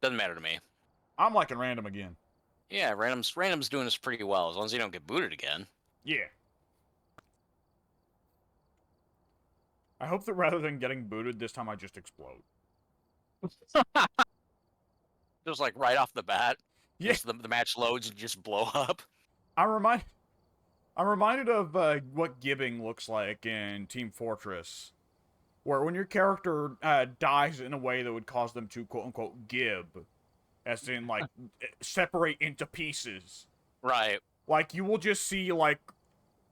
Doesn't matter to me. I'm liking random again. Yeah, random's doing this pretty well as long as you don't get booted again. Yeah. I hope that rather than getting booted, this time I just explode. Just like right off the bat, Yeah. just the match loads and just blow up. I'm remind I'm reminded of what gibbing looks like in Team Fortress, where when your character dies in a way that would cause them to quote unquote gib, as in like separate into pieces. Right. Like you will just see like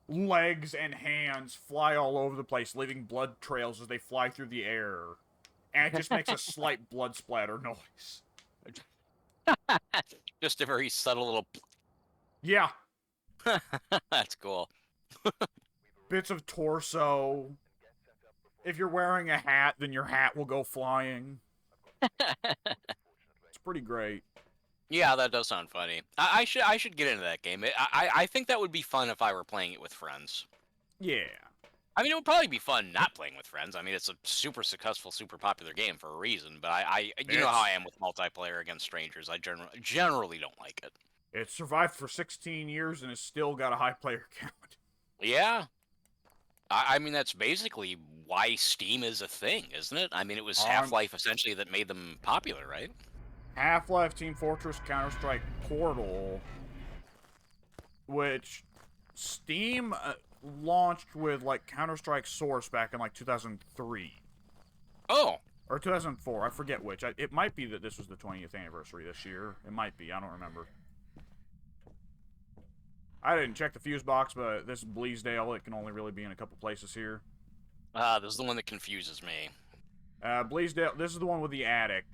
legs and hands fly all over the place, leaving blood trails as they fly through the air, and it just makes a slight blood splatter noise. Just a very subtle little. Yeah, That's cool. bits of torso. If you're wearing a hat, then your hat will go flying. It's pretty great. Yeah, that does sound funny. I should get into that game. I think that would be fun if I were playing it with friends. Yeah. I mean, it would probably be fun not playing with friends. I mean, it's a super successful, super popular game for a reason. But you know how I am with multiplayer against strangers. I generally don't like it. It survived for 16 years and has still got a high player count. Yeah, I mean that's basically why Steam is a thing, isn't it? I mean, it was Half-Life essentially that made them popular, right? Half-Life, Team Fortress, Counter-Strike, Portal, which Steam launched with like Counter-Strike Source back in like 2003. Oh, Or 2004, I forget which. It might be that this was the 20th anniversary this year. It might be, I don't remember. I didn't check the fuse box, but this is Bleasdale. It can only really be in a couple places here. this is the one that confuses me. Bleasdale, this is the one with the attic.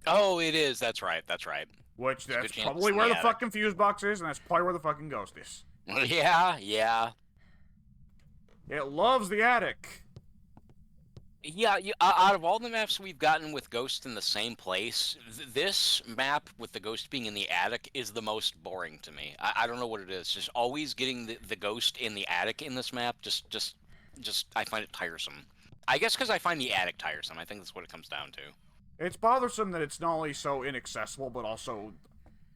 Oh, it is. That's right. That's right. Which, There's a that's good chance probably it's in where the attic. fucking fuse box is, and that's probably where the fucking ghost is. Yeah, yeah. It loves the attic. Yeah, out of all the maps we've gotten with Ghost in the same place, this map with the Ghost being in the attic is the most boring to me. I don't know what it is. Just always getting the Ghost in the attic in this map, just I find it tiresome. I guess because I find the attic tiresome. I think that's what it comes down to. It's bothersome that it's not only so inaccessible, but also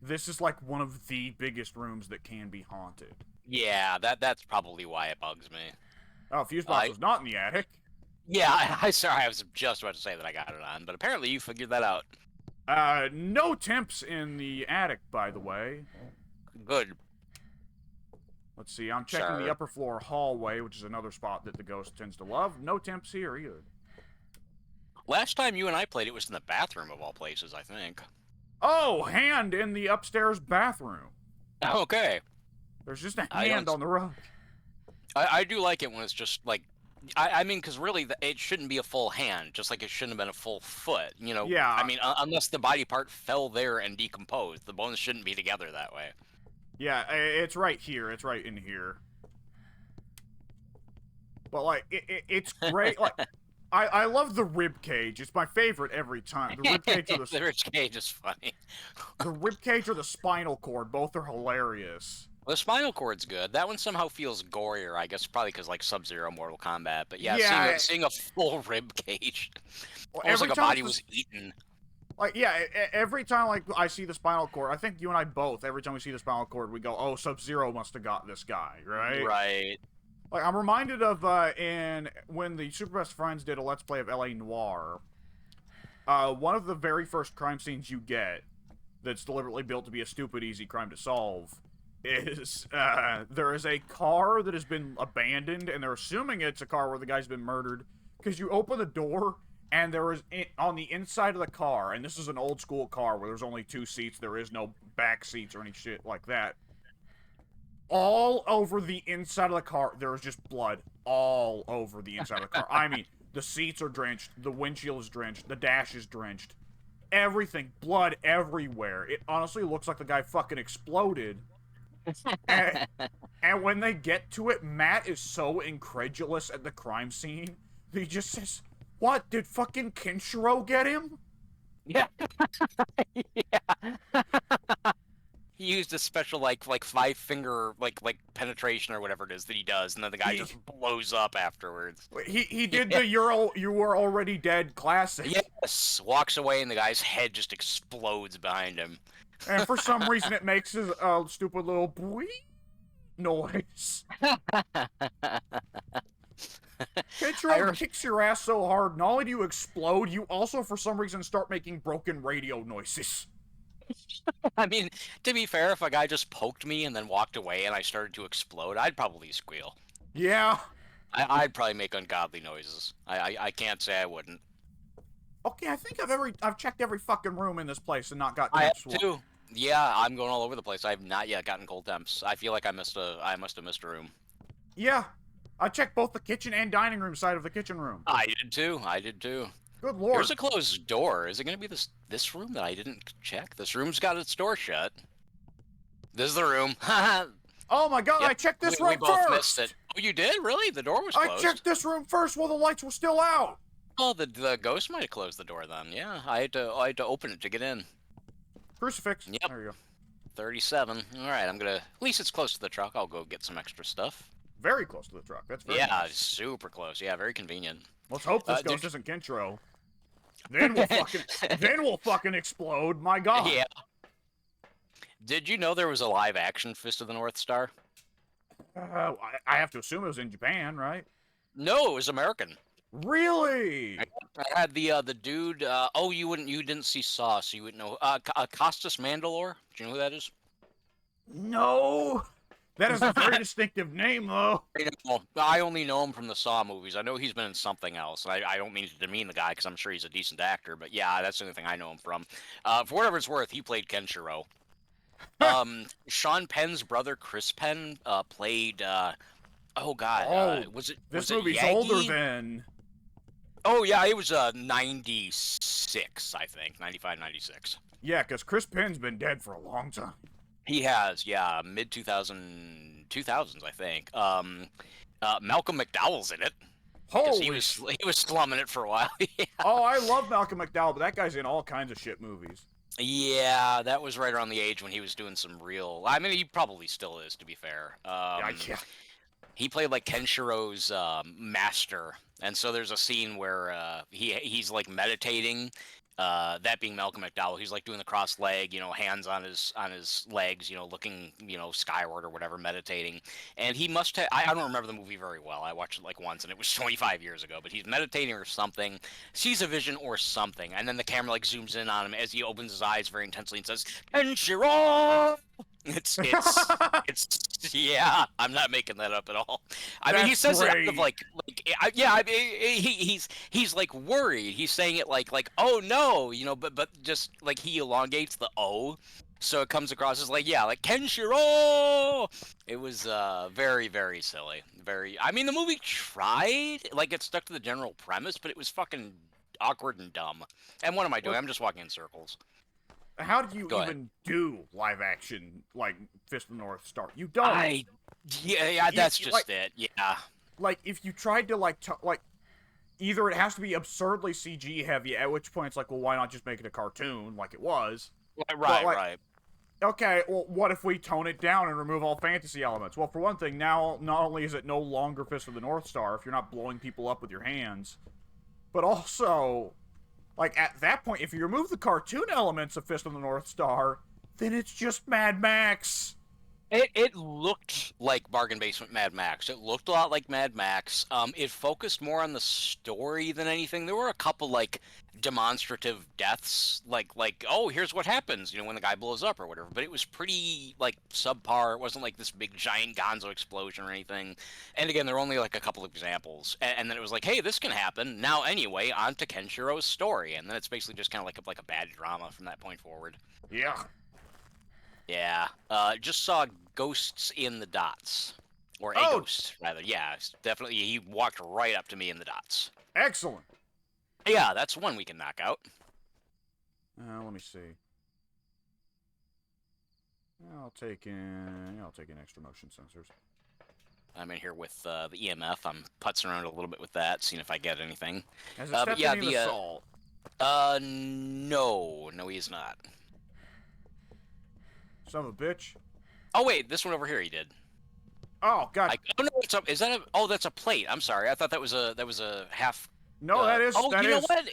this is like one of the biggest rooms that can be haunted. Yeah, that's probably why it bugs me. Oh, fuse box was not in the attic. Yeah, sorry, I was just about to say that I got it on, but apparently you figured that out. No temps in the attic, by the way. Good. Let's see, I'm checking the upper floor hallway, which is another spot that the ghost tends to love. No temps here either. Last time you and I played, it was in the bathroom of all places, I think. Oh, hand in the upstairs bathroom. Okay. There's just a hand on the rug. I do like it when it's just like, I mean, because really, it shouldn't be a full hand, just like it shouldn't have been a full foot, you know? Yeah. I mean, unless the body part fell there and decomposed, the bones shouldn't be together that way. Yeah, it's right here. It's right in here. But, like, it's great. Like, I love the rib cage. It's my favorite every time. The rib cage or the rib cage is funny. The rib cage or the spinal cord, both are hilarious. Well, the spinal cord's good. That one somehow feels gorier, I guess, probably because like Sub-Zero, Mortal Kombat. But yeah, seeing a full rib cage, almost like a body was eaten. Like, yeah, every time like I see the spinal cord, I think you and I both, every time we see the spinal cord, we go, "Oh, Sub-Zero must have got this guy," right? Right. Like, I'm reminded of when the Super Best Friends did a Let's Play of L.A. Noire. One of the very first crime scenes you get that's deliberately built to be a stupid, easy crime to solve is there is a car that has been abandoned, and they're assuming it's a car where the guy's been murdered, because you open the door, and there is, on the inside of the car, and this is an old school car where there's only 2 seats, there is no back seats or any shit like that. All over the inside of the car, there is just blood all over the inside of the car. I mean, the seats are drenched, the windshield is drenched, the dash is drenched. Everything, blood everywhere. It honestly looks like the guy fucking exploded. and when they get to it, Matt is so incredulous at the crime scene that he just says, "What, did fucking Kenshiro get him?" Yeah. Yeah. He used a special like 5 finger like penetration or whatever it is that he does, and then the guy He just blows up afterwards. he did Yeah. the you were already dead classic. Yes, walks away and the guy's head just explodes behind him. And for some reason it makes a stupid little boing noise. Kenshiro kicks your ass so hard, not only do you explode, you also for some reason start making broken radio noises. I mean, to be fair, if a guy just poked me and then walked away and I started to explode, I'd probably squeal. Yeah. I'd probably make ungodly noises. I can't say I wouldn't. Okay, I think I've checked every fucking room in this place and not got I temps. have too. Yeah, I'm going all over the place. I have not yet gotten cold temps. I feel like I must have missed a room. Yeah. I checked both the kitchen and dining room side of the kitchen room. I did too. I did too. Good lord. There's a closed door. Is it going to be this room that I didn't check? This room's got its door shut. This is the room. Oh my god, Yep, I checked this we room both first! missed it. Oh, you did? Really? The door was closed? I checked this room first while the lights were still out! Oh, the ghost might have closed the door then. Yeah, I had to open it to get in. Crucifix. Yep. There you go. 37. All right, I'm gonna. At least it's close to the truck. I'll go get some extra stuff. Very close to the truck. That's very Yeah, nice. super close. Yeah, very convenient. Let's hope this ghost isn't Kenshiro. Then we'll fucking explode. My god. Yeah. Did you know there was a live action Fist of the North Star? I have to assume it was in Japan, right? No, it was American. Really? I had the dude. Oh, you didn't see Saw, so you wouldn't know. Costas Mandalore. Do you know who that is? No. That is a very distinctive name, though. I only know him from the Saw movies. I know he's been in something else. I don't mean to demean the guy because I'm sure he's a decent actor, but yeah, that's the only thing I know him from. For whatever it's worth, he played Kenshiro. Sean Penn's brother Chris Penn played. Oh God, was it? This was movie's it Yagi? older than. Oh yeah, it was 96, I think, 95, 96. Yeah, because Chris Penn's been dead for a long time. He has, yeah, mid 2000s, I think. Malcolm McDowell's in it. Holy he was slumming it for a while. Yeah. Oh, I love Malcolm McDowell, but that guy's in all kinds of shit movies. Yeah, that was right around the age when he was doing some real. I mean, he probably still is, to be fair. Yeah. He played like Kenshiro's master, and so there's a scene where he's like meditating. That being Malcolm McDowell, he's like doing the cross leg, hands on his legs, looking, skyward or whatever, meditating. And he must have. I don't remember the movie very well. I watched it like once, and it was 25 years ago. But he's meditating or something, sees a vision or something, and then the camera like zooms in on him as he opens his eyes very intensely and says, "Kenshiro." It's yeah. I'm not making that up at all. I mean, he says it out of he's like worried. He's saying it like oh no, but just like he elongates the O, so it comes across as like Kenshiro. It was very very silly. I mean, the movie tried, like it stuck to the general premise, but it was fucking awkward and dumb. And what am I doing? I'm just walking in circles. How do you even do live action like Fist of the North Star? You don't. Yeah, that's just it. Yeah. Like if you tried to either it has to be absurdly CG heavy, at which point it's like, well, why not just make it a cartoon like it was? Right. Okay, well, what if we tone it down and remove all fantasy elements? Well, for one thing, now not only is it no longer Fist of the North Star if you're not blowing people up with your hands, but also, like, at that point, if you remove the cartoon elements of Fist of the North Star, then it's just Mad Max. It looked like Bargain Basement Mad Max. It looked a lot like Mad Max. It focused more on the story than anything. There were a couple like demonstrative deaths, like oh, here's what happens, when the guy blows up or whatever. But it was pretty like subpar. It wasn't like this big giant Gonzo explosion or anything. And again, there were only like a couple of examples. And then it was like, hey, this can happen now. Anyway, on to Kenshiro's story, and then it's basically just kind of like a bad drama from that point forward. Yeah. Yeah, just saw Ghosts in the Dots. Or a ghost, rather. Yeah, definitely. He walked right up to me in the dots. Excellent. Yeah, that's one we can knock out. Let me see. I'll take in extra motion sensors. I'm in here with the EMF. I'm putzing around a little bit with that, seeing if I get anything. Has it stepped any of the salt? No, he is not. son of a bitch. Oh wait, this one over here he did. Oh god. Oh no, what's up? Is that a? Oh, that's a plate. I'm sorry. I thought that was a half. No, that is Oh, that you know is what?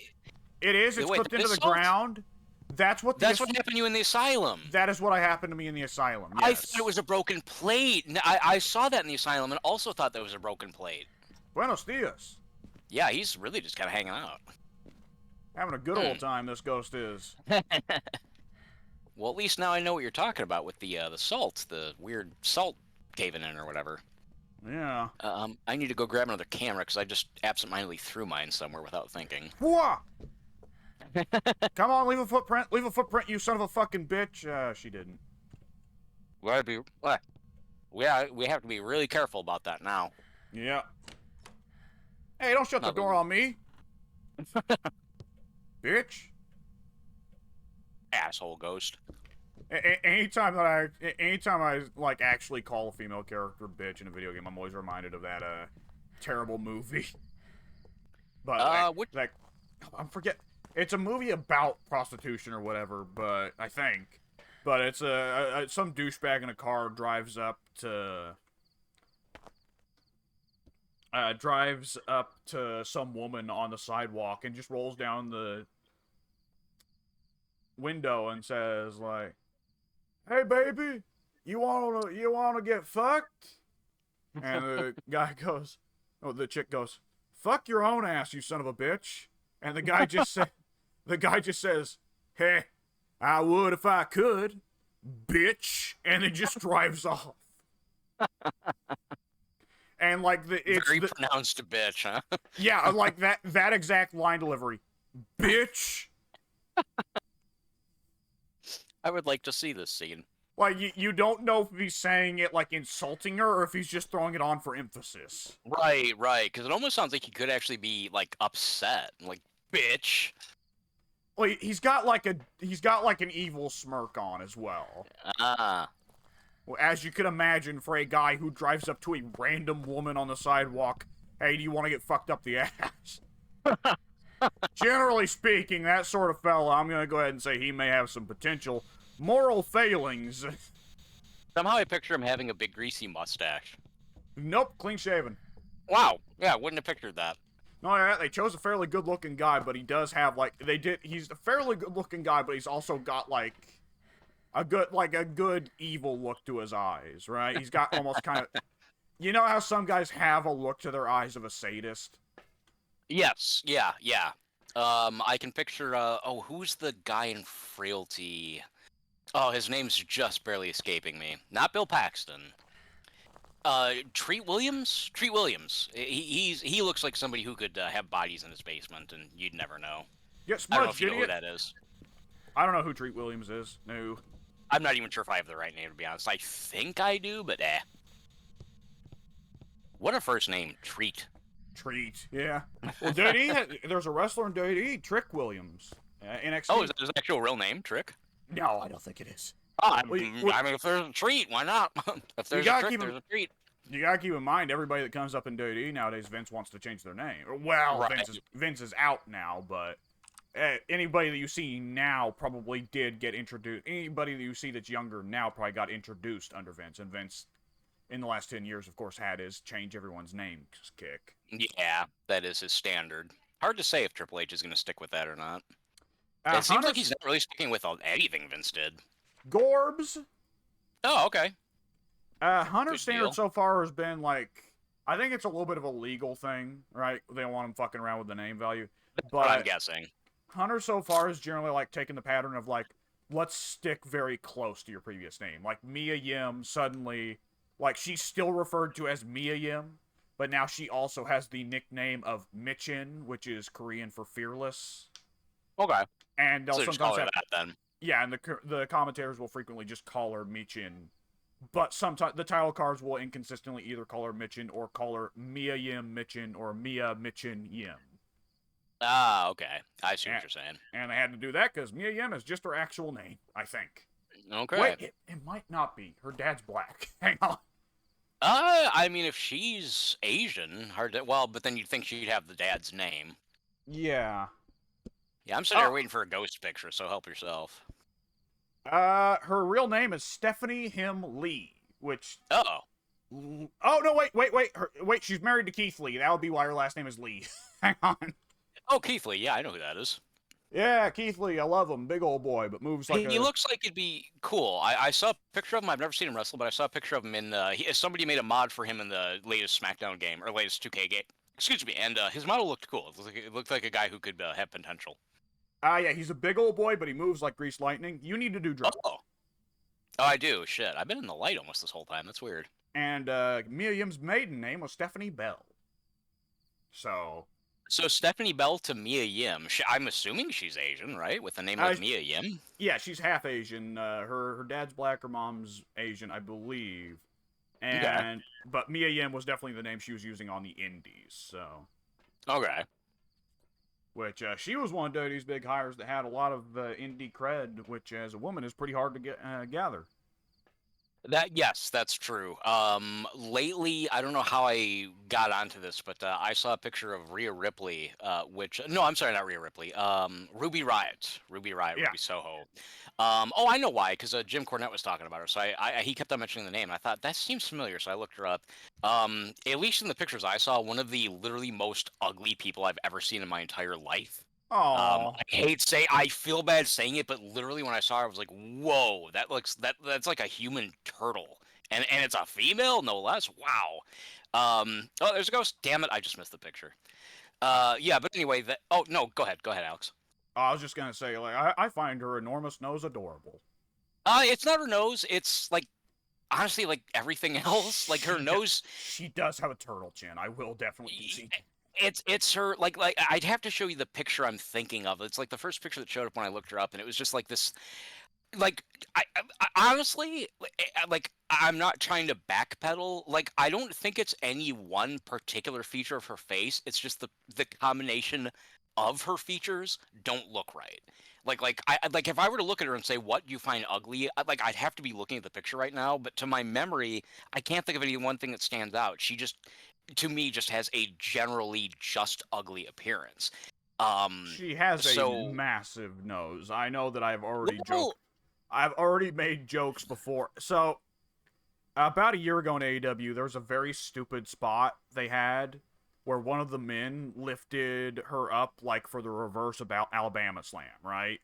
it is. It's Wait, clipped that into is the salt? ground. That's what That's what happened to you in the asylum. That is what happened to me in the asylum. I Yes. thought it was a broken plate. I saw that in the asylum and also thought that was a broken plate. Buenos dias. Yeah, he's really just kind of hanging out. Having a good old time, this ghost is. Well, at least now I know what you're talking about with the salt, the weird salt caving in or whatever. Yeah. I need to go grab another camera because I just absentmindedly threw mine somewhere without thinking. Whoa! Come on, leave a footprint. Leave a footprint, you son of a fucking bitch. She didn't. What? We have to be really careful about that now. Yeah. Hey, don't shut the door on me. Bitch. Asshole ghost. Anytime I like actually call a female character bitch in a video game, I'm always reminded of that terrible movie. But I'm forget. It's a movie about prostitution or whatever, but I think. But it's some douchebag in a car drives up to some woman on the sidewalk and just rolls down the window and says like, "Hey baby, you wanna get fucked?" And the guy goes, oh, the chick goes, "Fuck your own ass, you son of a bitch." And the guy just says, "Hey, I would if I could, bitch," and it just drives off. And like it's very pronounced bitch, huh? Yeah, like that exact line delivery, bitch. I would like to see this scene. Like, you don't know if he's saying it, like, insulting her, or if he's just throwing it on for emphasis. Right, because it almost sounds like he could actually be, like, upset. Like, bitch. Well, he's got, like, an evil smirk on as well. Ah. Well, as you can imagine, for a guy who drives up to a random woman on the sidewalk, "Hey, do you want to get fucked up the ass?" Generally speaking, that sort of fella, I'm gonna go ahead and say he may have some potential moral failings. Somehow I picture him having a big greasy mustache. Nope, clean shaven. Wow. Yeah, wouldn't have pictured that. No, yeah, they chose a fairly good-looking guy, but he does have, like, he's a fairly good-looking guy, but he's also got, like, a good evil look to his eyes, right? He's got almost kind of, you know how some guys have a look to their eyes of a sadist? Yes, yeah. I can picture, who's the guy in Frailty? Oh, his name's just barely escaping me. Not Bill Paxton. Treat Williams? Treat Williams. He looks like somebody who could have bodies in his basement, and you'd never know. Yeah, I don't know Smudge, if you know who that is. I don't know who Treat Williams is. No. I'm not even sure if I have the right name, to be honest. I think I do, but eh. What a first name, Treat. Treat, yeah. Well, there's a wrestler in WWE, Trick Williams. NXT. Oh, is that his actual real name, Trick? No, I don't think it is. I mean, if there's a treat, why not? If there's a trick, there's a treat. You gotta keep in mind, everybody that comes up in WWE nowadays, Vince wants to change their name. Well, right. Vince is out now, but anybody that you see now probably did get introduced. Anybody that you see that's younger now probably got introduced under Vince, and Vince, in the last 10 years, of course, had his change everyone's name kick. Yeah, that is his standard. Hard to say if Triple H is going to stick with that or not. It seems like he's not really sticking with anything Vince did. Gorbs? Oh, okay. Hunter's standard so far has been, like, I think it's a little bit of a legal thing, right? They don't want him fucking around with the name value. That's but what I'm guessing. Hunter so far is generally, like, taking the pattern of, like, let's stick very close to your previous name. Like, Mia Yim suddenly, like, she's still referred to as Mia Yim, but now she also has the nickname of Michin, which is Korean for fearless. Okay. And they'll sometimes call her that then. Yeah, and the commentators will frequently just call her Michin. But sometimes the title cards will inconsistently either call her Michin or call her Mia Yim Michin or Mia Michin Yim. Ah, okay. I see what you're saying. And they had to do that because Mia Yim is just her actual name, I think. Okay. Wait, it might not be. Her dad's black. Hang on. I mean, if she's Asian, but then you'd think she'd have the dad's name. Yeah. Yeah, I'm sitting here waiting for a ghost picture, so help yourself. Her real name is Stephanie Him Lee, which. Oh. Oh no! Wait! She's married to Keith Lee. That would be why her last name is Lee. Hang on. Oh, Keith Lee. Yeah, I know who that is. Yeah, Keith Lee. I love him. Big old boy, but moves like He a. looks like it'd be cool. I saw a picture of him. I've never seen him wrestle, but I saw a picture of him in. Somebody made a mod for him in the latest SmackDown game or latest 2K game. Excuse me. And his model looked cool. It looked like a guy who could have potential. Yeah, he's a big old boy, but he moves like greased lightning. You need to do drugs. Oh. Oh, I do. Shit. I've been in the light almost this whole time. That's weird. And Mia Yim's maiden name was Stephanie Bell. So. So Stephanie Bell to Mia Yim. I'm assuming she's Asian, right? With a name like Mia Yim. Yeah, she's half Asian. Her dad's black, her mom's Asian, I believe. And Okay. but Mia Yim was definitely the name she was using on the indies. So. Okay. Which she was one of these big hires that had a lot of indie cred, which as a woman is pretty hard to gather. Yes, that's true. Lately, I don't know how I got onto this, but I saw a picture of Rhea Ripley, which no, I'm sorry, not Rhea Ripley. Ruby Riot, Yeah. Ruby Soho. Oh, I know why, because Jim Cornette was talking about her. So he kept on mentioning the name, and I thought that seems familiar. So I looked her up. At least in the pictures I saw, one of the literally most ugly people I've ever seen in my entire life. Oh. I feel bad saying it, but literally when I saw her, I was like, "Whoa, that's like a human turtle, and it's a female, no less. Wow." Oh, there's a ghost. Damn it, I just missed the picture. Yeah, but anyway, that. Oh no, go ahead, Alex. I was just gonna say, like, I find her enormous nose adorable. It's not her nose. It's like honestly, like everything else. Like her nose. She does have a turtle chin. I will definitely concede. It's her like I'd have to show you the picture I'm thinking of. It's like the first picture that showed up when I looked her up, and it was just like this like I honestly like I'm not trying to backpedal. Like I don't think it's any one particular feature of her face. It's just the combination of her features don't look right. Like if I were to look at her and say what you find ugly, like I'd have to be looking at the picture right now. But to my memory, I can't think of any one thing that stands out. She just to me just has a generally just ugly appearance. She has a So massive nose. I know that I've already well, joked. I've already made jokes before. So about a year ago in AEW, there was a very stupid spot they had where one of the men lifted her up like for the reverse about Alabama Slam, right?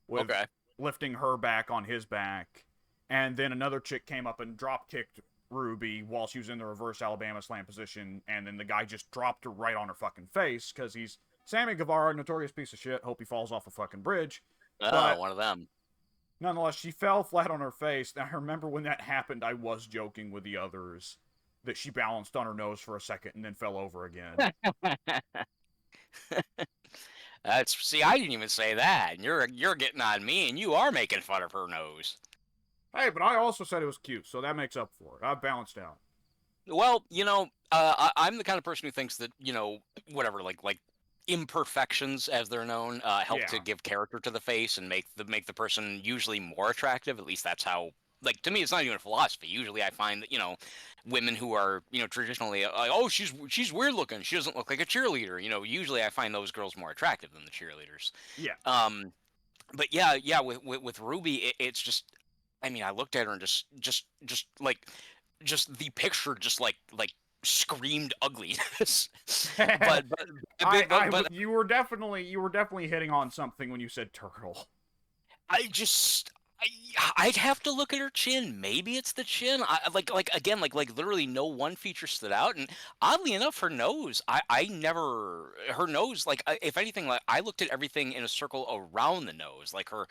With okay. lifting her back on his back, and then another chick came up and drop kicked Ruby while she was in the reverse Alabama Slam position, and then the guy just dropped her right on her fucking face because he's Sammy Guevara, notorious piece of shit. Hope he falls off a fucking bridge. Oh, But one of them. nonetheless, she fell flat on her face. And I remember when that happened, I was joking with the others that she balanced on her nose for a second and then fell over again. That's see, I didn't even say that, and you're getting on me, and you are making fun of her nose. Hey, but I also said it was cute, so that makes up for it. I've balanced out. Well, I'm the kind of person who thinks that whatever, like imperfections, as they're known, help to Yeah. give character to the face and make the person usually more attractive. At least that's how. Like to me, it's not even a philosophy. Usually, I find that women who are traditionally like, oh, she's weird looking. She doesn't look like a cheerleader. Usually I find those girls more attractive than the cheerleaders. Yeah. Um, but yeah, with Ruby, it's just. I mean, I looked at her and just like just the picture just like screamed ugliness. but but You were definitely hitting on something when you said turtle. I just I'd have to look at her chin. Maybe it's the chin. Like again like literally no one feature stood out. And oddly enough, her nose. I never her nose. Like if anything, like I looked at everything in a circle around the nose. Like her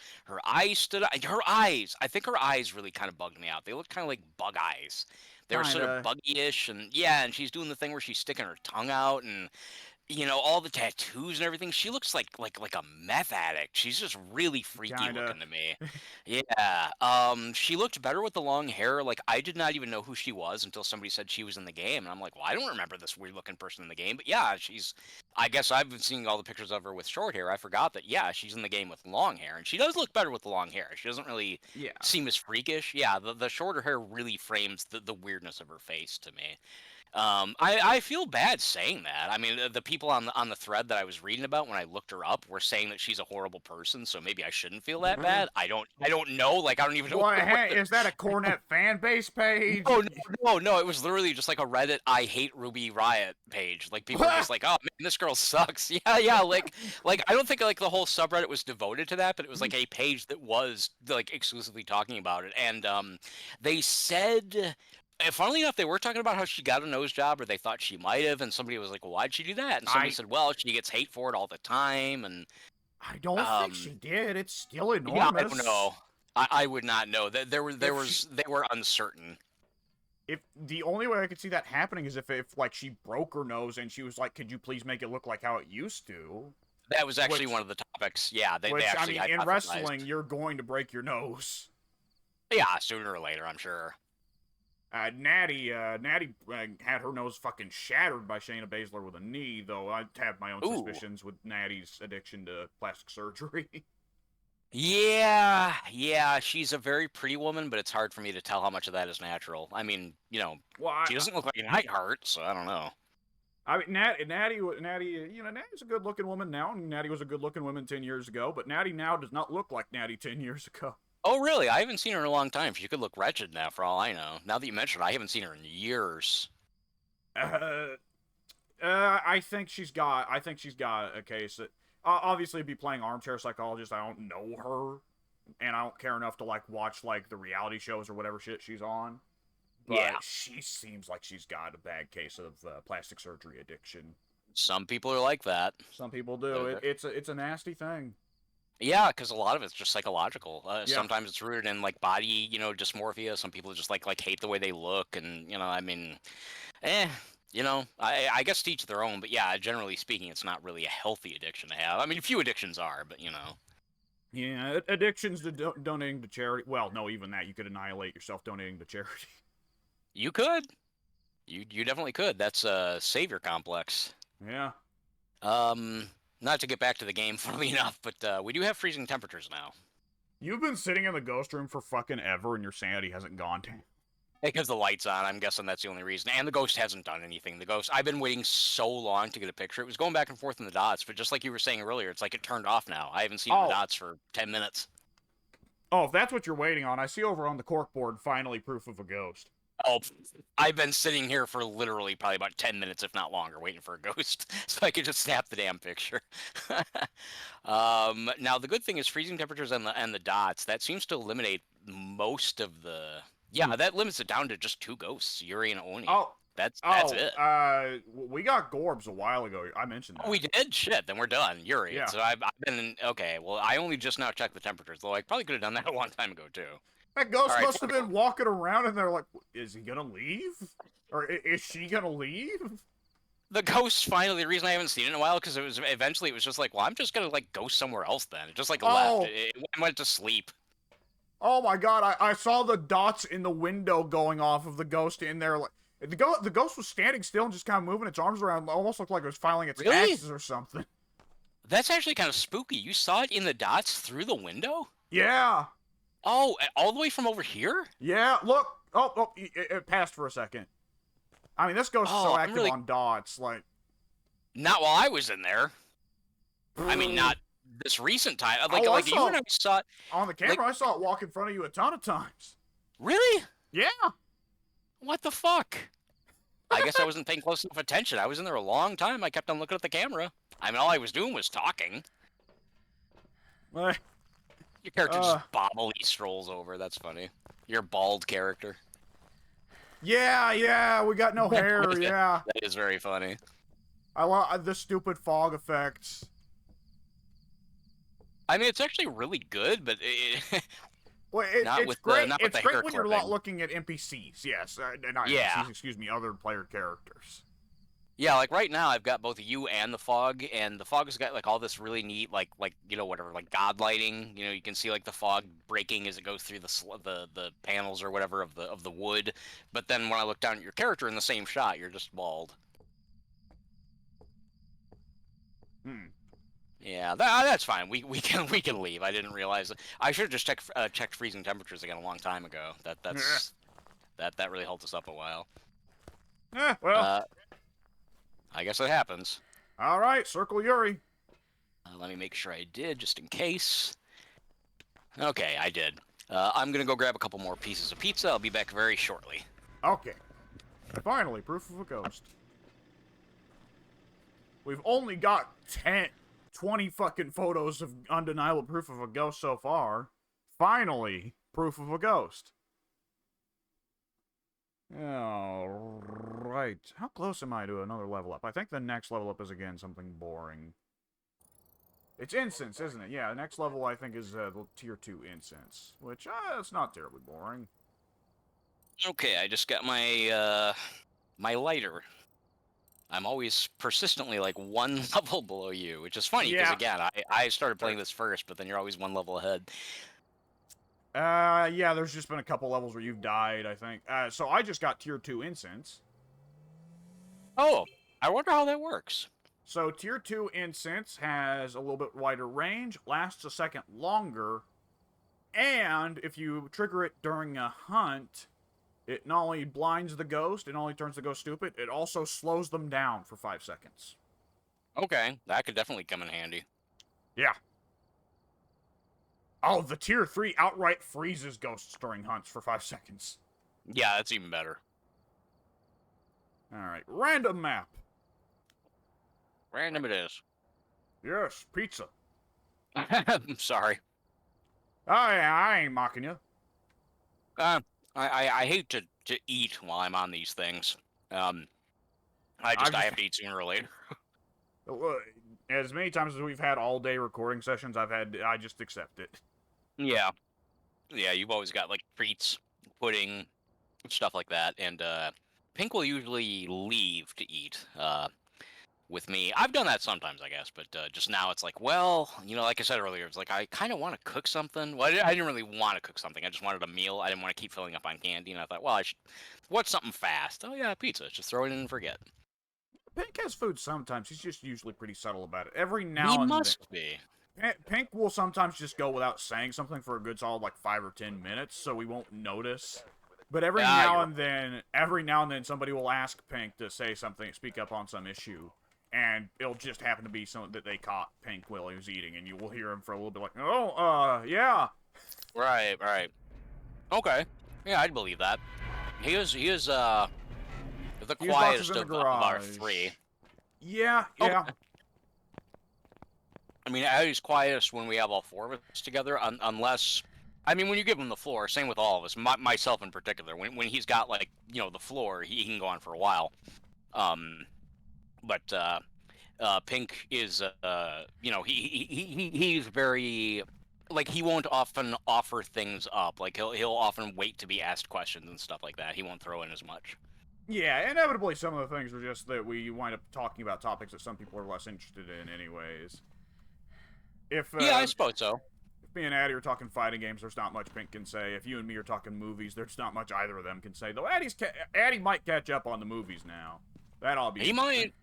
eyes stood out. Her eyes. I think her eyes really kind of bugged me out. They looked kind of like bug eyes. They were sort of Kinda. buggy-ish, and yeah, and she's doing the thing where she's sticking her tongue out, and all the tattoos and everything. She looks like a meth addict. She's just really freaky Kinda. looking to me. Yeah. She looked better with the long hair. Like I did not even know who she was until somebody said she was in the game, and I'm like, well, I don't remember this weird looking person in the game. But yeah, she's. I guess I've been seeing all the pictures of her with short hair. I forgot that. Yeah, she's in the game with long hair, and she does look better with the long hair. She doesn't really Yeah. seem as freakish. Yeah, the shorter hair really frames the weirdness of her face to me. I feel bad saying that. I mean, the people on the thread that I was reading about when I looked her up were saying that she's a horrible person, so maybe I shouldn't feel that bad. I don't know. Like, I don't even know Well, what hey, the. is that a Cornet fan base page? No, no, no, no. It was literally just like a Reddit "I hate Ruby Riot" page. Like people were just like, "Oh man, this girl sucks." Yeah, yeah. Like I don't think like the whole subreddit was devoted to that, but it was like a page that was like exclusively talking about it. And they said, funnily enough, they were talking about how she got a nose job, or they thought she might have, and somebody was like, "Well, why'd she do that?" And somebody I said, "Well, she gets hate for it all the time." And I don't think she um, did. It's still yeah, I don't enormous. know. I would not know. That If she, they were uncertain. if the only way I could see that happening is if like she broke her nose and she was like, "Could you please make it look like how it used to?" That was actually Which, one of the topics. Yeah, they which I actually mean, in wrestling, hypothesized. you're going to break your nose. Yeah, sooner or later, I'm sure. Natty had her nose fucking shattered by Shayna Baszler with a knee, though I have my own Ooh. suspicions with Natty's addiction to plastic surgery. Yeah, yeah, she's a very pretty woman, but it's hard for me to tell how much of that is natural. I mean, well, she doesn't look like a Neidhart, so I don't know. I mean, Natty, you know, Natty's a good-looking woman now, and Natty was a good-looking woman 10 years ago, but Natty now does not look like Natty 10 years ago. Oh, really? I haven't seen her in a long time. She could look wretched now, for all I know. Now that you mention it, I haven't seen her in years. Uh, I think she's got a case that, obviously, be playing armchair psychologist. I don't know her, and I don't care enough to like watch like the reality shows or whatever shit she's on. Yeah, But she seems like she's got a bad case of plastic surgery addiction. some people are like that. Some people do. They're- It's a nasty thing. Yeah, because a lot of it's just psychological. Yeah. Sometimes it's rooted in like body, dysmorphia. Some people just like hate the way they look, and I mean, eh, I guess to each their own. But yeah, generally speaking, it's not really a healthy addiction to have. I mean, a few addictions are, but Yeah, addictions to donating to charity. Well, no, even that you could annihilate yourself donating to charity. you could, you definitely could. That's a savior complex. Yeah. Um, Not to get back to the game, funnily enough, but we do have freezing temperatures now. You've been sitting in the ghost room for fucking ever, and your sanity hasn't gone down. Because the light's on, I'm guessing that's the only reason. And the ghost hasn't done anything. The ghost, I've been waiting so long to get a picture. It was going back and forth in the dots, but just like you were saying earlier, it's like it turned off now. I haven't seen the Oh, dots for 10 minutes. oh, if that's what you're waiting on, I see over on the corkboard finally proof of a ghost. Oh, I've been sitting here for literally probably about 10 minutes, if not longer, waiting for a ghost so I could just snap the damn picture. Now, the good thing is freezing temperatures and the dots, that seems to eliminate most of the. Yeah, that limits it down to just two ghosts, Yuri and Oni. Oh, That's it. We got Gorbs a while ago. I mentioned that. Oh, we did? Shit, then we're done. Yuri. Yeah. So I've been. Okay, well, I only just now checked the temperatures, though I probably could have done that a long time ago, too. That ghost All right, must have been walking around, and they're like, "Is he gonna leave? Or is she gonna leave?" the ghost finally, the reason I haven't seen it in a while, because it was just like, well, I'm just gonna like go somewhere else then. It just like Oh, left. It went to sleep. oh my god! I saw the dots in the window going off of the ghost in there. Like the ghost was standing still and just kind of moving its arms around, almost looked like it was filing its Really? taxes or something. That's actually kind of spooky. You saw it in the dots through the window? Yeah, Oh, all the way from over here? yeah. Look. Oh, it passed for a second. I mean, this ghost is Oh, so I'm active really on dots, like. not while I was in there. I mean, not this recent time. Like, Oh, I like you saw and I saw it. on the camera. Like, I saw it walk in front of you a ton of times. really? Yeah. What the fuck? I guess I wasn't paying close enough attention. I was in there a long time. I kept on looking at the camera. I mean, all I was doing was talking. Uh, Your character just bobbily strolls over. That's funny. Your bald character. yeah. We got no hair. Yeah. That is very funny. I love the stupid fog effects. I mean, it's actually really good, but Well, not it's with great. not with It's the great hair when you're clipping. looking at NPCs. Yes, not Yeah. NPCs. Excuse me, other player characters. Yeah, like right now I've got both you and the fog has got like all this really neat like whatever like god lighting. You can see like the fog breaking as it goes through the panels or whatever of the wood. But then when I look down at your character in the same shot, you're just bald. Yeah, that's fine. We can leave. I didn't realize. I should have just checked freezing temperatures again a long time ago. That really held us up a while. Well, Uh, I guess it happens. all right, circle Yuri. Let me make sure I did, just in case. Okay, I did. I'm gonna go grab a couple more pieces of pizza. I'll be back very shortly. Okay. Finally, proof of a ghost. We've only got 20 fucking photos of undeniable proof of a ghost so far. Finally, proof of a ghost. Alright. How close am I to another level up? I think the next level up is, again, something boring. It's incense, isn't it? Yeah, the next level, I think, is the tier 2 incense. Which, it's not terribly boring. Okay, I just got my lighter. I'm always persistently like one level below you, which is funny because Yeah. again, I started playing this first, but then you're always one level ahead. Yeah, there's just been a couple levels where you've died, I think. So I just got tier 2 incense. Oh, I wonder how that works. So tier 2 incense has a little bit wider range, lasts a second longer, and if you trigger it during a hunt, it not only blinds the ghost, it not only turns the ghost stupid, it also slows them down for 5 seconds. Okay, that could definitely come in handy. Yeah. Oh, the tier 3 outright freezes ghosts during hunts for 5 seconds. Yeah, that's even better. Alright, random map. Random it is. Yes, pizza. I'm sorry. I ain't mocking you. I hate to eat while I'm on these things. I I've have to eat sooner or later. as many times as we've had all day recording sessions, I just accept it. Yeah, yeah. You've always got like treats, pudding, stuff like that, and Pink will usually leave to eat. With me, I've done that sometimes, I guess, but just now it's like, well, like I said earlier, it's like I kind of want to cook something. Well, I didn't really want to cook something. I just wanted a meal. I didn't want to keep filling up on candy, and I thought, well, I should. What's something fast? Oh yeah, pizza. Just throw it in and forget. Pink has food sometimes. He's just usually pretty subtle about it. Every He now and then. must be. Pink will sometimes just go without saying something for a good solid like 5 or 10 minutes, so we won't notice. But every now and then, somebody will ask Pink to say something, speak up on some issue, and it'll just happen to be something that they caught Pink while he was eating, and you will hear him for a little bit like, oh, yeah. Right, right. Okay. Yeah, I'd believe that. He is the He has boxes quietest in the of our garage. three. Yeah. I mean, Eddie's quietest when we have all four of us together, unless, I mean, when you give him the floor, same with all of us, myself in particular. When he's got like the floor, he can go on for a while. But Pink is he's very like he won't often offer things up. Like he'll often wait to be asked questions and stuff like that. He won't throw in as much. Yeah, inevitably some of the things are just that we wind up talking about topics that some people are less interested in anyways. Yeah, I suppose so. If me and Addy are talking fighting games, there's not much Pink can say. If you and me are talking movies, there's not much either of them can say. Though Addy might catch up on the movies now. That ought to be He might.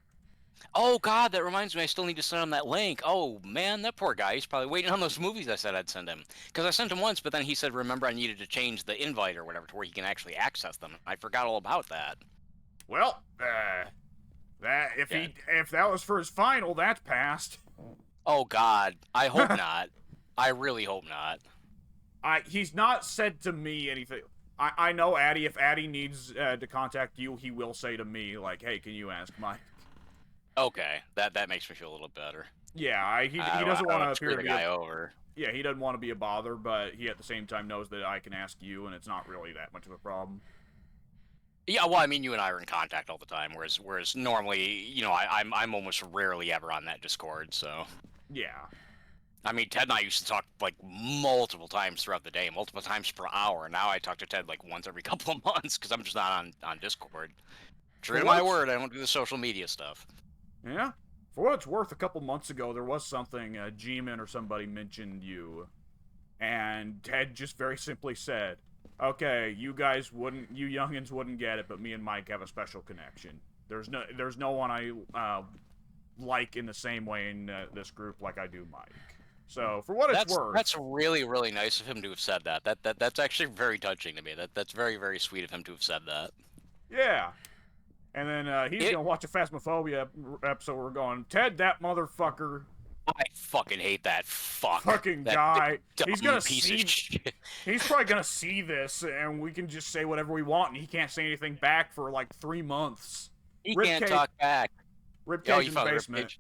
Oh God, that reminds me. I still need to send him that link. Oh man, that poor guy. He's probably waiting on those movies I said I'd send him. Because I sent him once, but then he said, "Remember, I needed to change the invite or whatever to where he can actually access them." I forgot all about that. Well, if that was for his final, that's passed. Oh God, I hope not. I really hope not. He's not said to me anything. I know Addy. If Addy needs to contact you, he will say to me like, "Hey, can you ask Mike?" Okay, that makes me feel a little better. Yeah, he doesn't want to appear to the be guy over. Yeah, he doesn't want to be a bother, but he at the same time knows that I can ask you, and it's not really that much of a problem. Yeah, well, I mean, you and I are in contact all the time, whereas normally, I'm almost rarely ever on that Discord, so. Yeah. I mean, Ted and I used to talk like multiple times throughout the day, multiple times per hour. Now I talk to Ted like once every couple of months because I'm just not on Discord. True to my word, I don't do the social media stuff. Yeah. For what it's worth, a couple months ago, there was something, G-Man or somebody mentioned you, and Ted just very simply said, okay, you youngins wouldn't get it, but me and Mike have a special connection. There's no one I like in the same way in this group like I do Mike. So for what it's worth, that's really really nice of him to have said that. That's actually very touching to me. That's very very sweet of him to have said that. Yeah, And then he's It, gonna watch a Phasmophobia episode where we're going, Ted, that motherfucker, I fucking hate that fuck. fucking That guy. He's dumb gonna piece of see. shit. He's probably gonna see this, and we can just say whatever we want, and he can't say anything back for like 3 months. He can't Ribcage, talk back. Oh, ribcage you in the found the basement. ribcage?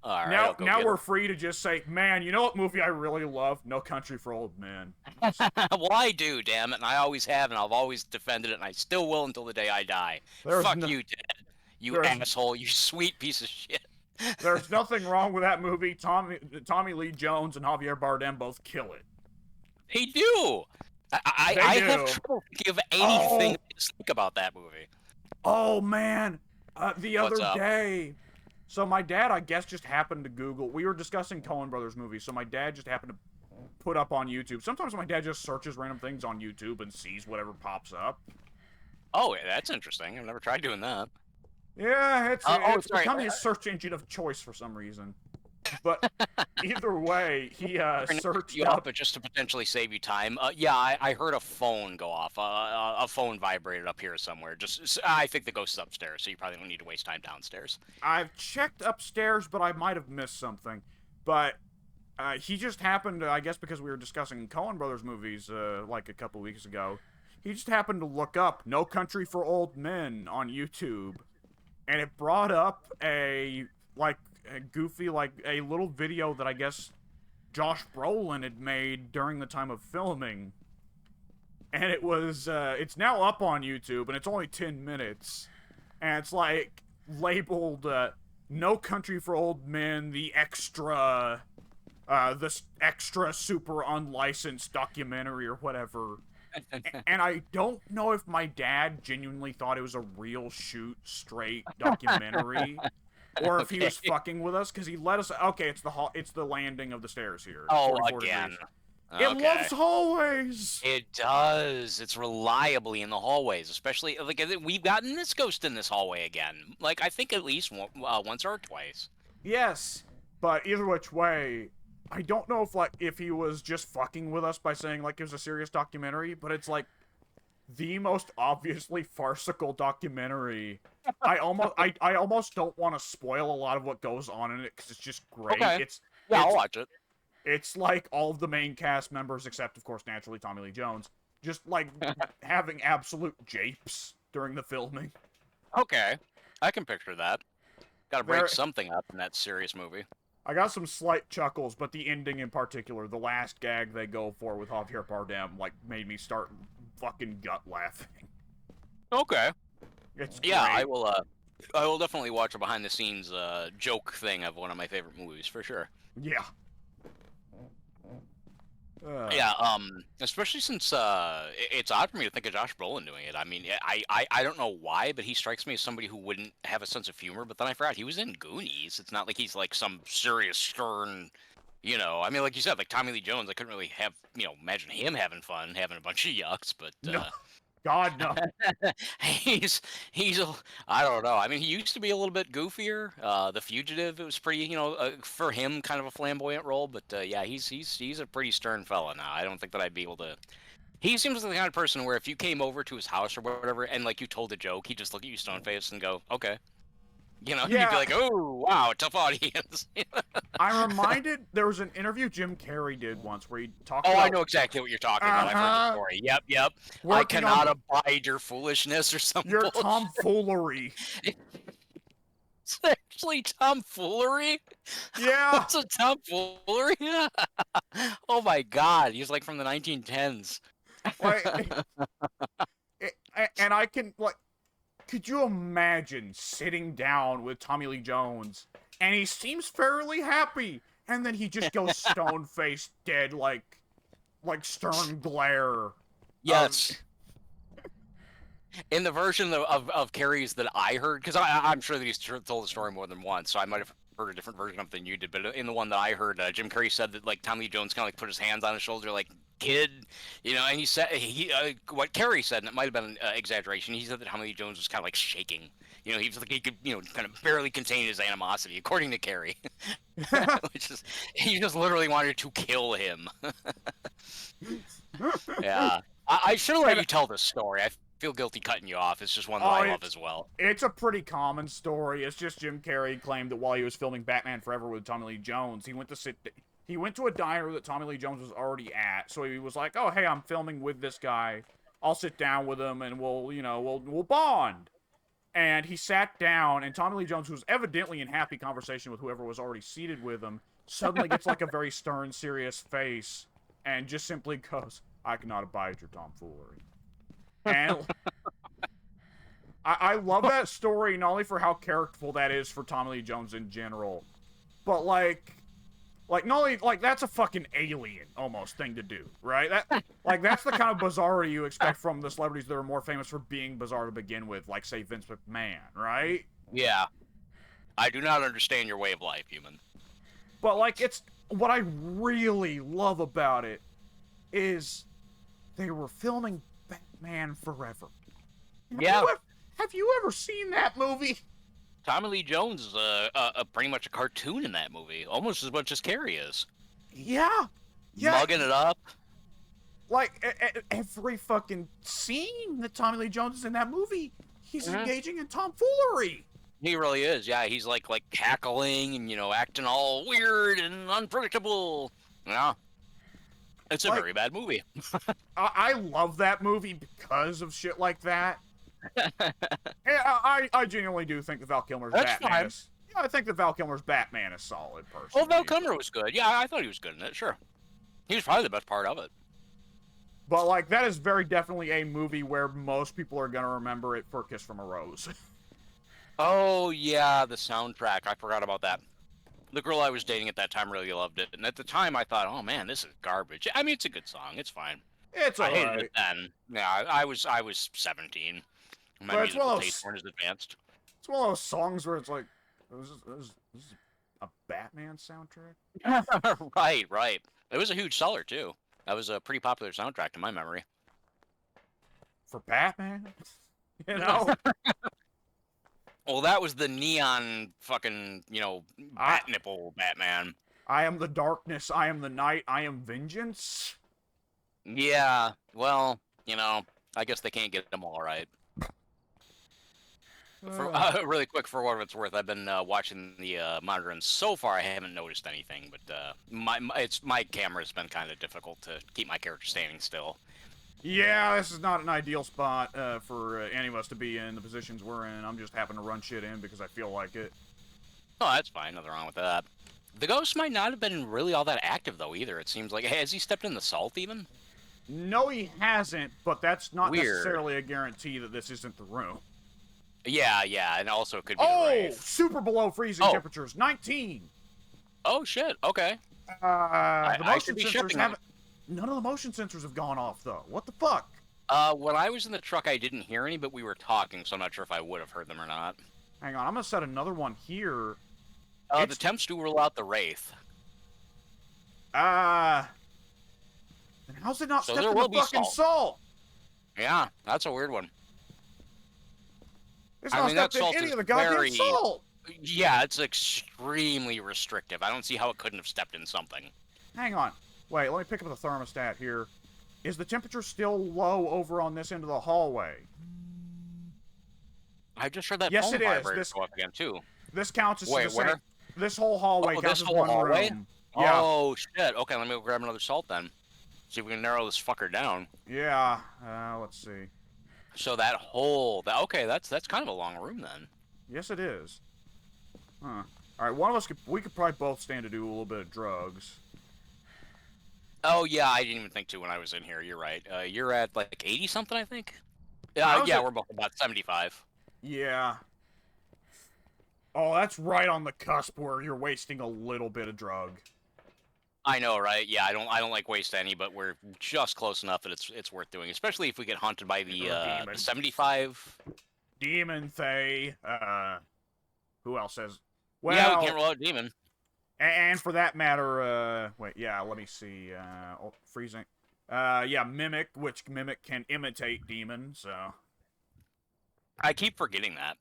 All right, Now, I'll go now get we're free to just say, man, you know what movie I really love? No Country for Old Men. it. Well, I do, damn it, and I always have, and I've always defended it, and I still will until the day I die. There's Fuck no, you, Dad. You there's, asshole. You sweet piece of shit. there's nothing wrong with that movie. Tommy Lee Jones and Javier Bardem both kill it. They do. They I do. have trouble thinking of anything Oh. to think about that movie. Oh man, the What's other up? day. So my dad, I guess, just happened to Google. We were discussing Coen Brothers movies, so my dad just happened to put up on YouTube. Sometimes my dad just searches random things on YouTube and sees whatever pops up. Oh, yeah, that's interesting. I've never tried doing that. Yeah, it's Sorry. become his search engine of choice for some reason. But either way, he searched you up. up, but just to potentially save you time. Yeah, I heard a phone go off. A phone vibrated up here somewhere. I think the ghost is upstairs, so you probably don't need to waste time downstairs. I've checked upstairs, but I might have missed something. But he just happened to, I guess because we were discussing Coen Brothers movies like a couple weeks ago, he just happened to look up No Country for Old Men on YouTube, and it brought up a goofy, like a little video that I guess Josh Brolin had made during the time of filming. And it was, it's now up on YouTube, and it's only 10 minutes. And it's like labeled No Country for Old Men, the extra super unlicensed documentary or whatever. And I don't know if my dad genuinely thought it was a real shoot straight documentary, or if he was fucking with us, because he let us. Okay, it's the landing of the stairs here. Oh, 44 again. degrees. Okay. It loves hallways. It does. It's reliably in the hallways, especially like we've gotten this ghost in this hallway again. Like I think at least once or twice. Yes, but either which way, I don't know if he was just fucking with us by saying like it was a serious documentary, but it's like the most obviously farcical documentary. I almost don't want to spoil a lot of what goes on in it because it's just great. Okay. I'll watch it. It's like all of the main cast members, except of course naturally Tommy Lee Jones, just like having absolute japes during the filming. Okay, I can picture that. Got to break There- something up in that serious movie. I got some slight chuckles, but the ending in particular, the last gag they go for with Javier Bardem, like made me start fucking gut laughing. Okay. It's Yeah, great. I will definitely watch a behind the scenes joke thing of one of my favorite movies for sure. Yeah. Yeah, especially since it's odd for me to think of Josh Brolin doing it. I mean, I don't know why, but he strikes me as somebody who wouldn't have a sense of humor. But then I forgot he was in Goonies. It's not like he's like some serious, stern, I mean, like you said, like Tommy Lee Jones. I couldn't really imagine him having fun, having a bunch of yucks. But No. God no. I don't know. I mean, he used to be a little bit goofier. The Fugitive, it was pretty, for him, kind of a flamboyant role. But yeah, he's a pretty stern fella now. I don't think that I'd be able to. He seems like the kind of person where if you came over to his house or whatever, and like you told a joke, he'd just look at you stone faced and go, "Okay." You'd be Yeah. like, "Oh, wow, tough audience." I'm reminded there was an interview Jim Carrey did once where he talked Oh, about I know exactly what you're talking about. I've heard the Uh-huh. story. Yep. I working cannot on abide your foolishness or something. your tomfoolery. It's actually tomfoolery. Yeah. What's a tomfoolery? Oh my god, he's like from the 1910s. Like, and I can like, could you imagine sitting down with Tommy Lee Jones and he seems fairly happy, and then he just goes stone faced, dead, like stern glare. Yes. In the version of Carrie's that I heard, because I'm sure that he's told the story more than once, so I might have heard a different version of it than you did. But in the one that I heard, Jim Carrey said that like Tommy Lee Jones kind of like put his hands on his shoulder, like kid, and he said what Carrey said, and it might have been an exaggeration. He said that Tommy Lee Jones was kind of like shaking. He was like he could kind of barely contain his animosity, according to Carrey. Which is he just literally wanted to kill him. Yeah, I should have let you tell this story. I feel guilty cutting you off. It's just one that Oh, I love as well. it's a pretty common story. It's just Jim Carrey claimed that while he was filming Batman Forever with Tommy Lee Jones, he went to a diner that Tommy Lee Jones was already at. So he was like, "Oh, hey, I'm filming with this guy. I'll sit down with him and we'll bond." And he sat down, and Tommy Lee Jones, who was evidently in happy conversation with whoever was already seated with him, suddenly gets like a very stern, serious face, and just simply goes, "I cannot abide your tomfoolery." And I love that story not only for how characterful that is for Tommy Lee Jones in general, but like not only like that's a fucking alien almost thing to do, right? That's the kind of bizarrety you expect from the celebrities that are more famous for being bizarre to begin with, like say Vince McMahon, right? Yeah. I do not understand your way of life, human. But like it's what I really love about it is they were filming Batman Forever. Yeah. Have you ever seen that movie? Tommy Lee Jones is pretty much a cartoon in that movie, almost as much as Carrie is. Yeah. Mugging it up. Like, every fucking scene that Tommy Lee Jones is in that movie, he's engaging in tomfoolery. He really is, yeah. He's like cackling and, acting all weird and unpredictable. Yeah. It's a very bad movie. I love that movie because of shit like that. I genuinely do think that Val Kilmer's Batman is... Yeah, I think that Val Kilmer's Batman is solid, personally. Well, Val Kilmer was good. Yeah, I thought he was good in it, sure. He was probably the best part of it. But, like, that is very definitely a movie where most people are going to remember it for Kiss from a Rose. Oh, yeah, the soundtrack. I forgot about that. The girl I was dating at that time really loved it. And at the time, I thought, oh, man, this is garbage. I mean, it's a good song. It's fine. It's all I right. hated it then. Yeah, I was 17. My musical taste weren't as advanced. It's one of those songs where it's like, this is a Batman soundtrack? Right. It was a huge seller, too. That was a pretty popular soundtrack to my memory. For Batman? You know? Well, that was the neon fucking, bat nipple Batman. I am the darkness, I am the night, I am vengeance? Yeah, well, I guess they can't get them all right. Really quick, for what it's worth, I've been watching the monitor, and so far I haven't noticed anything. But my camera's been kind of difficult to keep my character standing still. Yeah, this is not an ideal spot for any of us to be in the positions we're in. I'm just happen to run shit in because I feel like it. Oh, that's fine. Nothing wrong with that. The ghost might not have been really all that active though either. It seems like has he stepped in the salt even? No, he hasn't. But that's not necessarily a guarantee that this isn't the room. Yeah, and also it could be the Wraith. Super below freezing temperatures, 19. Oh shit. Okay. The motion sensors haven't. None of the motion sensors have gone off though. What the fuck? When I was in the truck, I didn't hear any, but we were talking, so I'm not sure if I would have heard them or not. Hang on, I'm gonna set another one here. The temps do rule out the Wraith. Then how's it not stepped in the fucking salt? Yeah, that's a weird one. It's not stepped in any of the goddamn salt. Yeah, it's extremely restrictive. I don't see how it couldn't have stepped in something. Hang on. Wait, let me pick up the thermostat here. Is the temperature still low over on this end of the hallway? I just heard that phone vibrator go up again, too. This counts as the same. This whole hallway counts as one room. Yeah. Oh, shit. Okay, let me go grab another salt then. See if we can narrow this fucker down. Yeah. Let's see. So that whole... Okay, that's kind of a long room then. Yes, it is. Huh. Alright, one of us we could probably both stand to do a little bit of drugs. Oh, yeah, I didn't even think to when I was in here. You're right. You're at, like, 80-something, I think? Yeah, we're both about 75. Yeah. Oh, that's right on the cusp where you're wasting a little bit of drug. I know, right? Yeah, I don't like waste any, but we're just close enough that it's worth doing, especially if we get haunted by the 75. Demon Thay. Who else says? Well, yeah, we can't roll out demon. And for that matter, wait, yeah, let me see. Freezing. Yeah, Mimic, which Mimic can imitate demon, so. I keep forgetting that.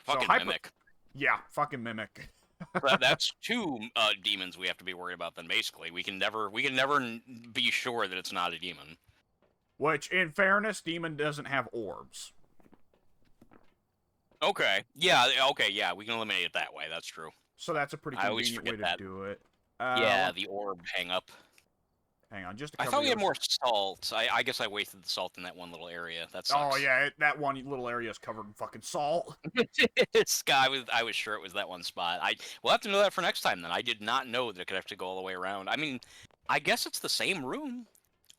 Fucking Mimic. Yeah, fucking Mimic. That's two demons we have to be worried about then, basically. We can never be sure that it's not a demon. Which, in fairness, Demon doesn't have orbs. Okay. Yeah. Okay. Yeah. We can eliminate it that way. That's true. So that's a pretty I always convenient way forget to that. do it. Yeah. The orb hang up. Hang on, just to I cover thought we the had ocean. more salt. I guess I wasted the salt in that one little area. That Oh sucks. yeah, that one little area is covered in fucking salt. I was sure it was that one spot. We'll have to know that for next time then. I did not know that it could have to go all the way around. I mean, I guess it's the same room.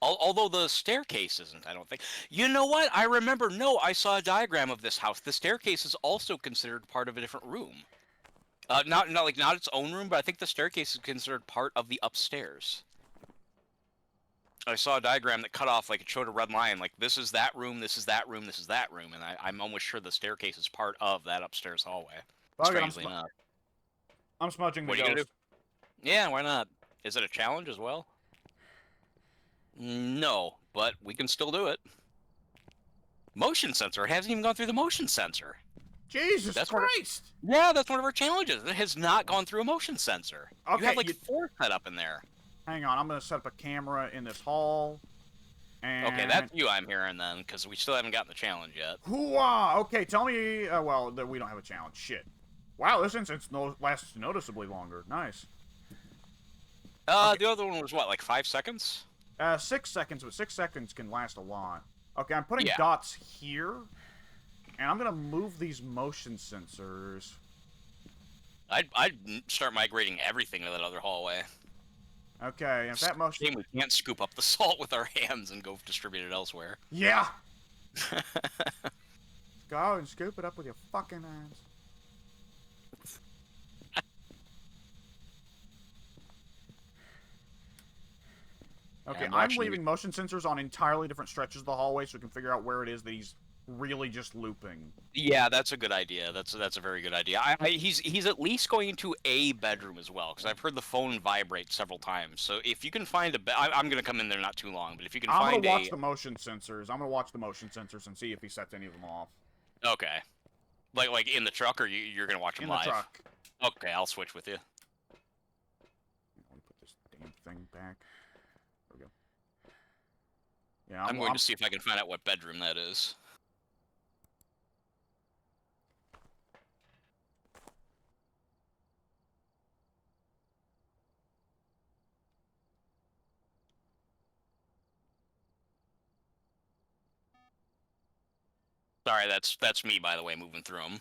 Although the staircase isn't, I don't think. You know what? I remember. No, I saw a diagram of this house. The staircase is also considered part of a different room. Not its own room, but I think the staircase is considered part of the upstairs. I saw a diagram that cut off, like it showed a red line, like this is that room, this is that room, this is that room, and I'm almost sure the staircase is part of that upstairs hallway. Fuck it, Strangely enough. I'm smudging the What are you gonna ghost. do? Yeah, why not? Is it a challenge as well? No, but we can still do it. Motion sensor. It hasn't even gone through the motion sensor. Jesus That's Christ! Yeah, that's one of our challenges. It has not gone through a motion sensor. Okay, You have like 4 set up in there. Hang on, I'm gonna set up a camera in this hall. And... Okay, that's you I'm hearing then, because we still haven't gotten the challenge yet. Hooah! Okay, tell me. Well, we don't have a challenge. Shit. Wow, this instance lasts noticeably longer. Nice. Okay. The other one was what, like 5 seconds? 6 seconds, but 6 seconds can last a lot. Okay, I'm putting Yeah. dots here, and I'm gonna move these motion sensors. I'd start migrating everything to that other hallway. Okay, if that motion... Shame we can't scoop up the salt with our hands and go distribute it elsewhere. Yeah! Go and scoop it up with your fucking hands. Okay, Yeah, I'm leaving motion sensors on entirely different stretches of the hallway so we can figure out where it is that he's really just looping. Yeah, that's a good idea. That's a very good idea. He's at least going into a bedroom as well, because I've heard the phone vibrate several times. So if you can find I'm gonna come in there not too long, but if you can I'm find gonna watch the motion sensors. I'm gonna watch the motion sensors and see if he sets any of them off. Okay. Like in the truck, or you're gonna watch them In live? the truck. Okay, I'll switch with you. Let me put this damn thing back. There we go. Yeah, I'm going to see if I can find out what bedroom that is. Sorry, that's me, by the way, moving through them.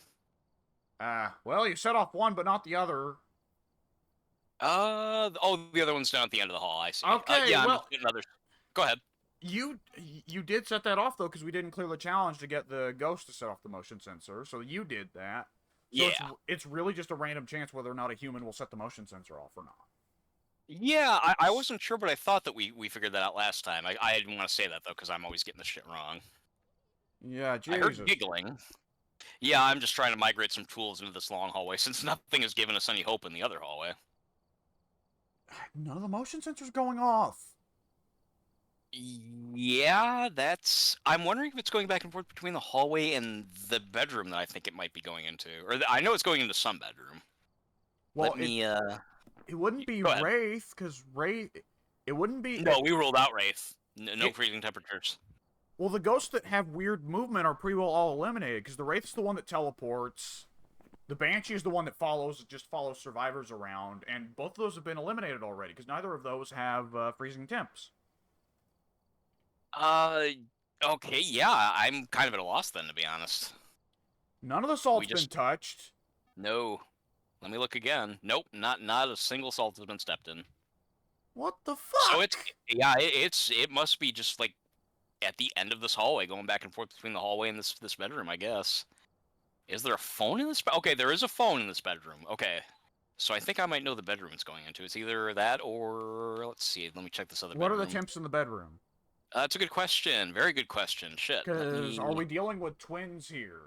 Well, you set off one, but not the other. The other one's down at the end of the hall. I see. Okay, yeah, well, another. Go ahead. You did set that off though, because we didn't clear the challenge to get the ghost to set off the motion sensor. So you did that. So Yeah. it's really just a random chance whether or not a human will set the motion sensor off or not. Yeah, I wasn't sure, but I thought that we figured that out last time. I didn't want to say that though, because I'm always getting this shit wrong. Yeah, Jesus. I heard giggling. Yeah, I'm just trying to migrate some tools into this long hallway, since nothing has given us any hope in the other hallway. None of the motion sensors going off. Yeah, I'm wondering if it's going back and forth between the hallway and the bedroom that I think it might be going into. I know it's going into some bedroom. Well, It wouldn't be Wraith, because Wraith... It wouldn't be... No, we ruled out Wraith. No freezing temperatures. Well, the ghosts that have weird movement are pretty well all eliminated, because the Wraith's the one that teleports. The Banshee is the one that just follows survivors around, and both of those have been eliminated already, because neither of those have freezing temps. Okay, yeah, I'm kind of at a loss then, to be honest. None of the salt's been touched. No. Let me look again. Nope, not a single salt has been stepped in. What the fuck? So it must be just like at the end of this hallway, going back and forth between the hallway and this bedroom, I guess. Is there a phone in this? Okay, there is a phone in this bedroom. Okay, so I think I might know the bedroom it's going into. It's either that or let's see. Let me check this other bedroom. What are the temps in the bedroom? That's a good question. Very good question. Shit. Because are we dealing with twins here?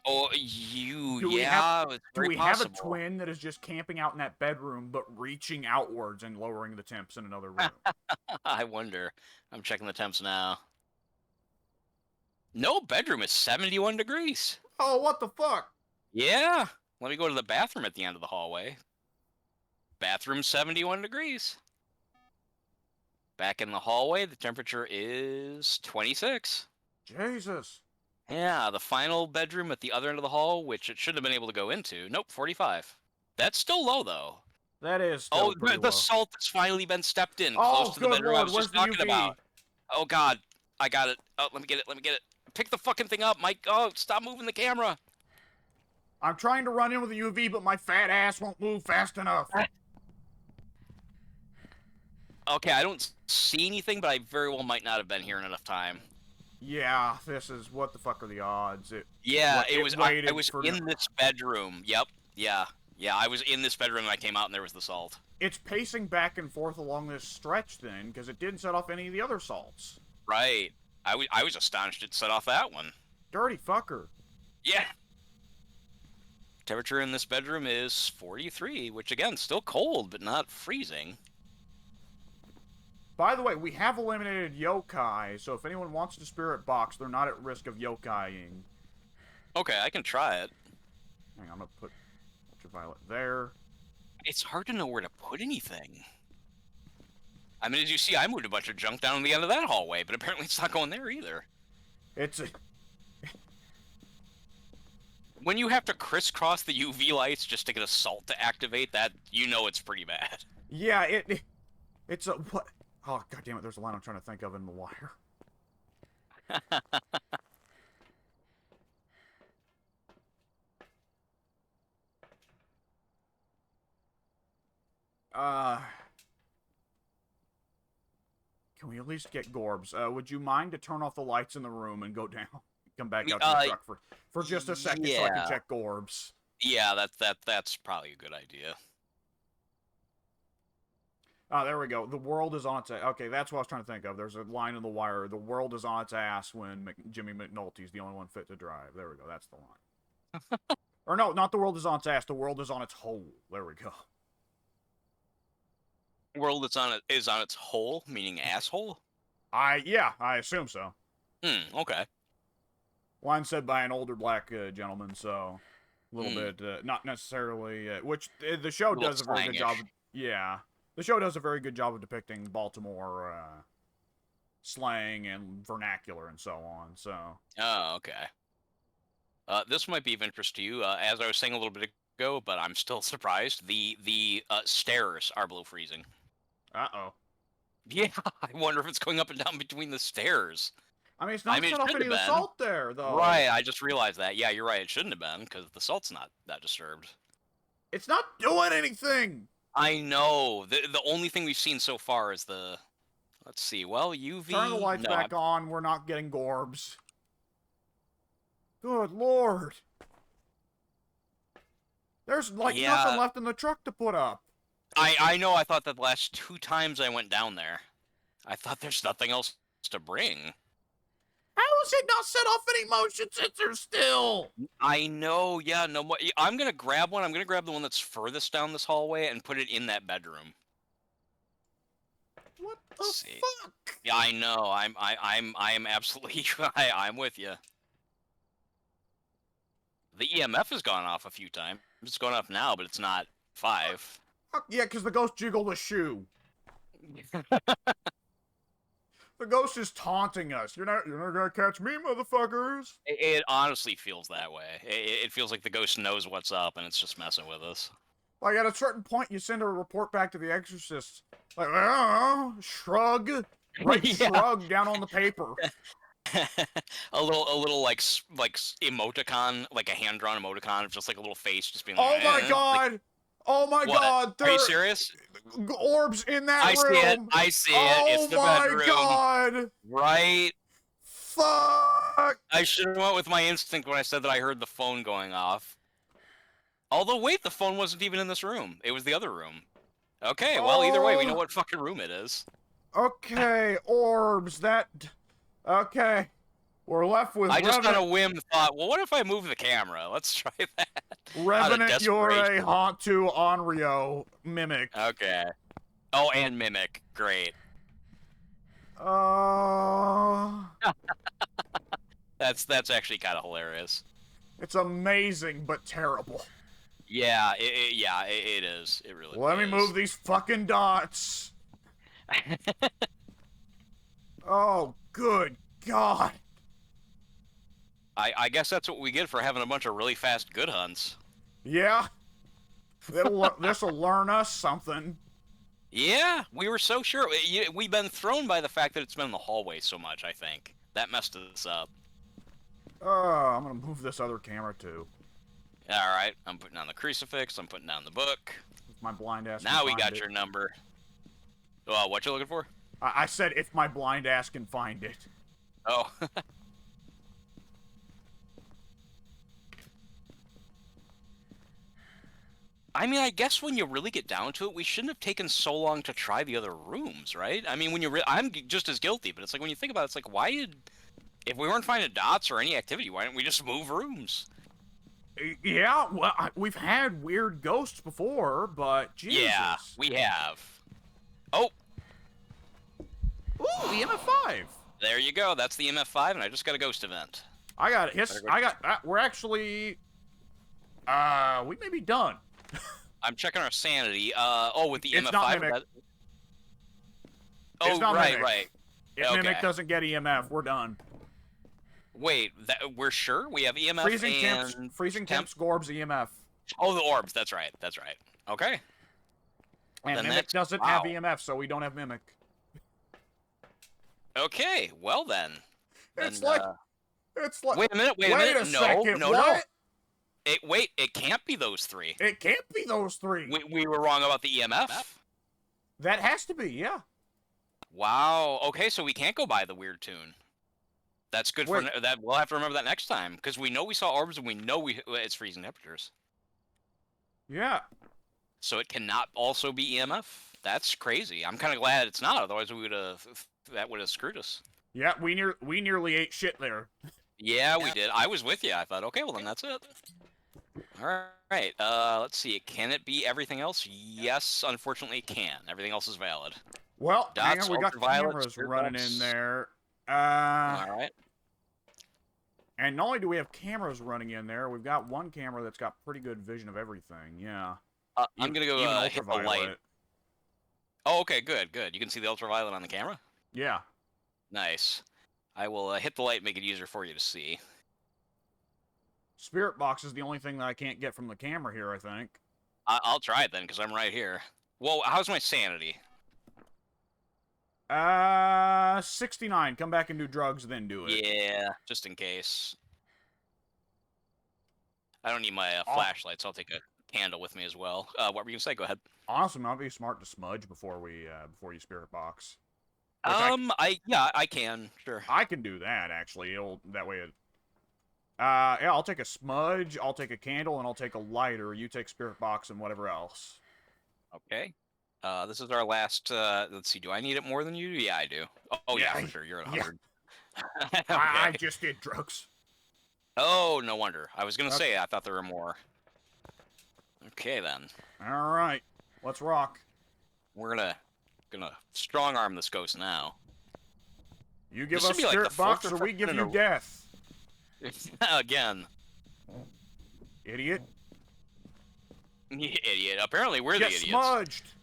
Oh, do we have a twin that is just camping out in that bedroom, but reaching outwards and lowering the temps in another room? I wonder. I'm checking the temps now. No, bedroom is 71 degrees. Oh, what the fuck? Yeah. Let me go to the bathroom at the end of the hallway. Bathroom 71 degrees. Back in the hallway, the temperature is 26. Jesus. Yeah, the final bedroom at the other end of the hall, which it shouldn't have been able to go into. Nope, 45. That's still low, though. That is still Oh, pretty the low. salt has finally been stepped in, close Oh, to the good bedroom I lord, was where's just the talking UV? about. Oh, God. I got it. Oh, let me get it. Let me get it. Pick the fucking thing up, Mike. Oh, stop moving the camera. I'm trying to run in with the UV, but my fat ass won't move fast enough. Okay, I don't see anything, but I very well might not have been here in enough time. Yeah, this is... What the fuck are the odds? Yeah, I Waited was for... in this bedroom. Yep. Yeah. Yeah, I was in this bedroom and I came out and there was the salt. It's pacing back and forth along this stretch, then, because it didn't set off any of the other salts. Right. I was astonished it set off that one. Dirty fucker. Yeah. Temperature in this bedroom is 43, which again, still cold, but not freezing. By the way, we have eliminated yokai, so if anyone wants to spirit box, they're not at risk of yokaiing. Okay, I can try it. Hang on, I'm gonna put ultraviolet there. It's hard to know where to put anything. I mean, as you see, I moved a bunch of junk down the end of that hallway, but apparently it's not going there either. It's a... When you have to crisscross the UV lights just to get a salt to activate, that, you know it's pretty bad. Yeah, it's a... What? Oh, god damn it, there's a line I'm trying to think of in the wire. Can we at least get Gorbs? Would you mind to turn off the lights in the room and go down? Come back out to the truck for just a second so I can check Gorbs. Yeah, that's probably a good idea. Ah, there we go. The world is on its ass. Okay, that's what I was trying to think of. There's a line in the wire. The world is on its ass when Jimmy McNulty's the only one fit to drive. There we go. That's the line. Or no, not the world is on its ass. The world is on its hole. There we go. World is on its hole, meaning asshole? Yeah, I assume so. Okay. Line said by an older black gentleman, so a little bit, not necessarily, which the show does a very good job. Yeah. The show does a very good job of depicting Baltimore slang and vernacular and so on, so. Oh, okay. This might be of interest to you, as I was saying a little bit ago, but I'm still surprised. The stairs are below freezing. Uh-oh. Yeah, I wonder if it's going up and down between the stairs. I mean, it's not set off any of the salt there, though. Right, I just realized that. Yeah, you're right, it shouldn't have been, because the salt's not that disturbed. It's not doing anything! I know. The only thing we've seen so far is the... Let's see, well, UV... Turn the lights back on, we're not getting Gorbs. Good lord. There's, like, nothing left in the truck to put up. I know, I thought that the last 2 times I went down there. I thought there's nothing else to bring. How is it not set off any motion sensors still? I know, yeah, no more. I'm gonna grab one. I'm gonna grab the one that's furthest down this hallway and put it in that bedroom. What the fuck? Yeah, I know. I am absolutely. I'm with you. The EMF has gone off a few times. It's going off now, but it's not 5. Yeah, because the ghost jiggled a shoe. The ghost is taunting us. You're not gonna catch me, motherfuckers. It honestly feels that way. It feels like the ghost knows what's up, and it's just messing with us. Like, at a certain point, you send a report back to the exorcist. Like, oh, shrug. Right, shrug down on the paper. a little like emoticon, like a hand-drawn emoticon of just like a little face just being like, oh my god! Like, oh my god! Are you serious? Orbs in that room! I see it! It's the bedroom! Oh my god! Right? Fuck! I should have went with my instinct when I said that I heard the phone going off. Although, wait, the phone wasn't even in this room. It was the other room. Okay, well, either way, we know what fucking room it is. Okay, orbs, okay. We're left with I just on a whim thought, well, what if I move the camera? Let's try that. Revenant Yore Hantu Onryo Mimic. Okay. Oh, and Mimic. Great. That's actually kind of hilarious. It's amazing, but terrible. Yeah, it is. It really is. Let me move these fucking dots. Oh, good God. I guess that's what we get for having a bunch of really fast good hunts. Yeah, this'll learn us something. Yeah, we were so sure. We've been thrown by the fact that it's been in the hallway so much, I think. That messed us up. I'm gonna move this other camera too. Alright, I'm putting down the crucifix, I'm putting down the book. If my blind ass Now can we find got it. your number. Oh, what you looking for? I said if my blind ass can find it. Oh. I mean, I guess when you really get down to it, we shouldn't have taken so long to try the other rooms, right? I mean, when I'm just as guilty, but it's like when you think about it, it's like, why did... If we weren't finding dots or any activity, why didn't we just move rooms? Yeah, well, we've had weird ghosts before, but Jesus. Yeah, we have. Oh! Ooh, the MF5! There you go, that's the MF5, and I just got a ghost event. I got it. We're actually... we may be done. I'm checking our sanity. Oh, with the It's MF5. not Mimic. Oh, It's not right, Mimic. right. If Okay. Mimic doesn't get EMF, we're done. Wait, we're sure we have EMF Freezing temps, Gorbs, EMF. Oh, the orbs. That's right. That's right. Okay. And Then Mimic doesn't wow. have EMF, so we don't have Mimic. Okay. Well then. It's like. Wait a minute. Wait a minute. No. Second, No. what? No. Wait. It can't be those three. It can't be those three. We were wrong about the EMF. That has to be, yeah. Wow. Okay. So we can't go by the weird tune. That's good for that. We'll have to remember that next time because we know we saw orbs and we know it's freezing temperatures. Yeah. So it cannot also be EMF. That's crazy. I'm kind of glad it's not. Otherwise, that would have screwed us. Yeah, we nearly ate shit there. Yeah, we did. I was with you. I thought, okay, well then that's it. All right. Let's see. Can it be everything else? Yes, unfortunately, it can. Everything else is valid. Well, hang Dots, on, we got ultraviolet, cameras spirit running box. in there. All right. And not only do we have cameras running in there, we've got one camera that's got pretty good vision of everything. Yeah. I'm gonna go hit the light. Oh, okay, good. You can see the ultraviolet on the camera? Yeah. Nice. I will hit the light and make it easier for you to see. Spirit box is the only thing that I can't get from the camera here, I think. I'll try it then, because I'm right here. Well, how's my sanity? 69. Come back and do drugs, then do it. Yeah, just in case. I don't need my flashlight, so I'll take a candle with me as well. What were you gonna say? Go ahead. Honestly, might be smart to smudge before you spirit box. I can, sure. I can do that actually. That way. Yeah, I'll take a smudge. I'll take a candle, and I'll take a lighter. You take spirit box and whatever else. Okay. This is our last. Let's see. Do I need it more than you? Yeah, I do. Oh yeah, for sure. You're at 100. Yeah. Okay. I just did drugs. Oh, no wonder. I was gonna say I thought there were more. Okay then. All right, let's rock. We're gonna strong arm this ghost now. You give This us would be like spirit the box, fourth or or we give fifth you in a- death. Again. Idiot. You idiot. Apparently we're Get the idiots. smudged.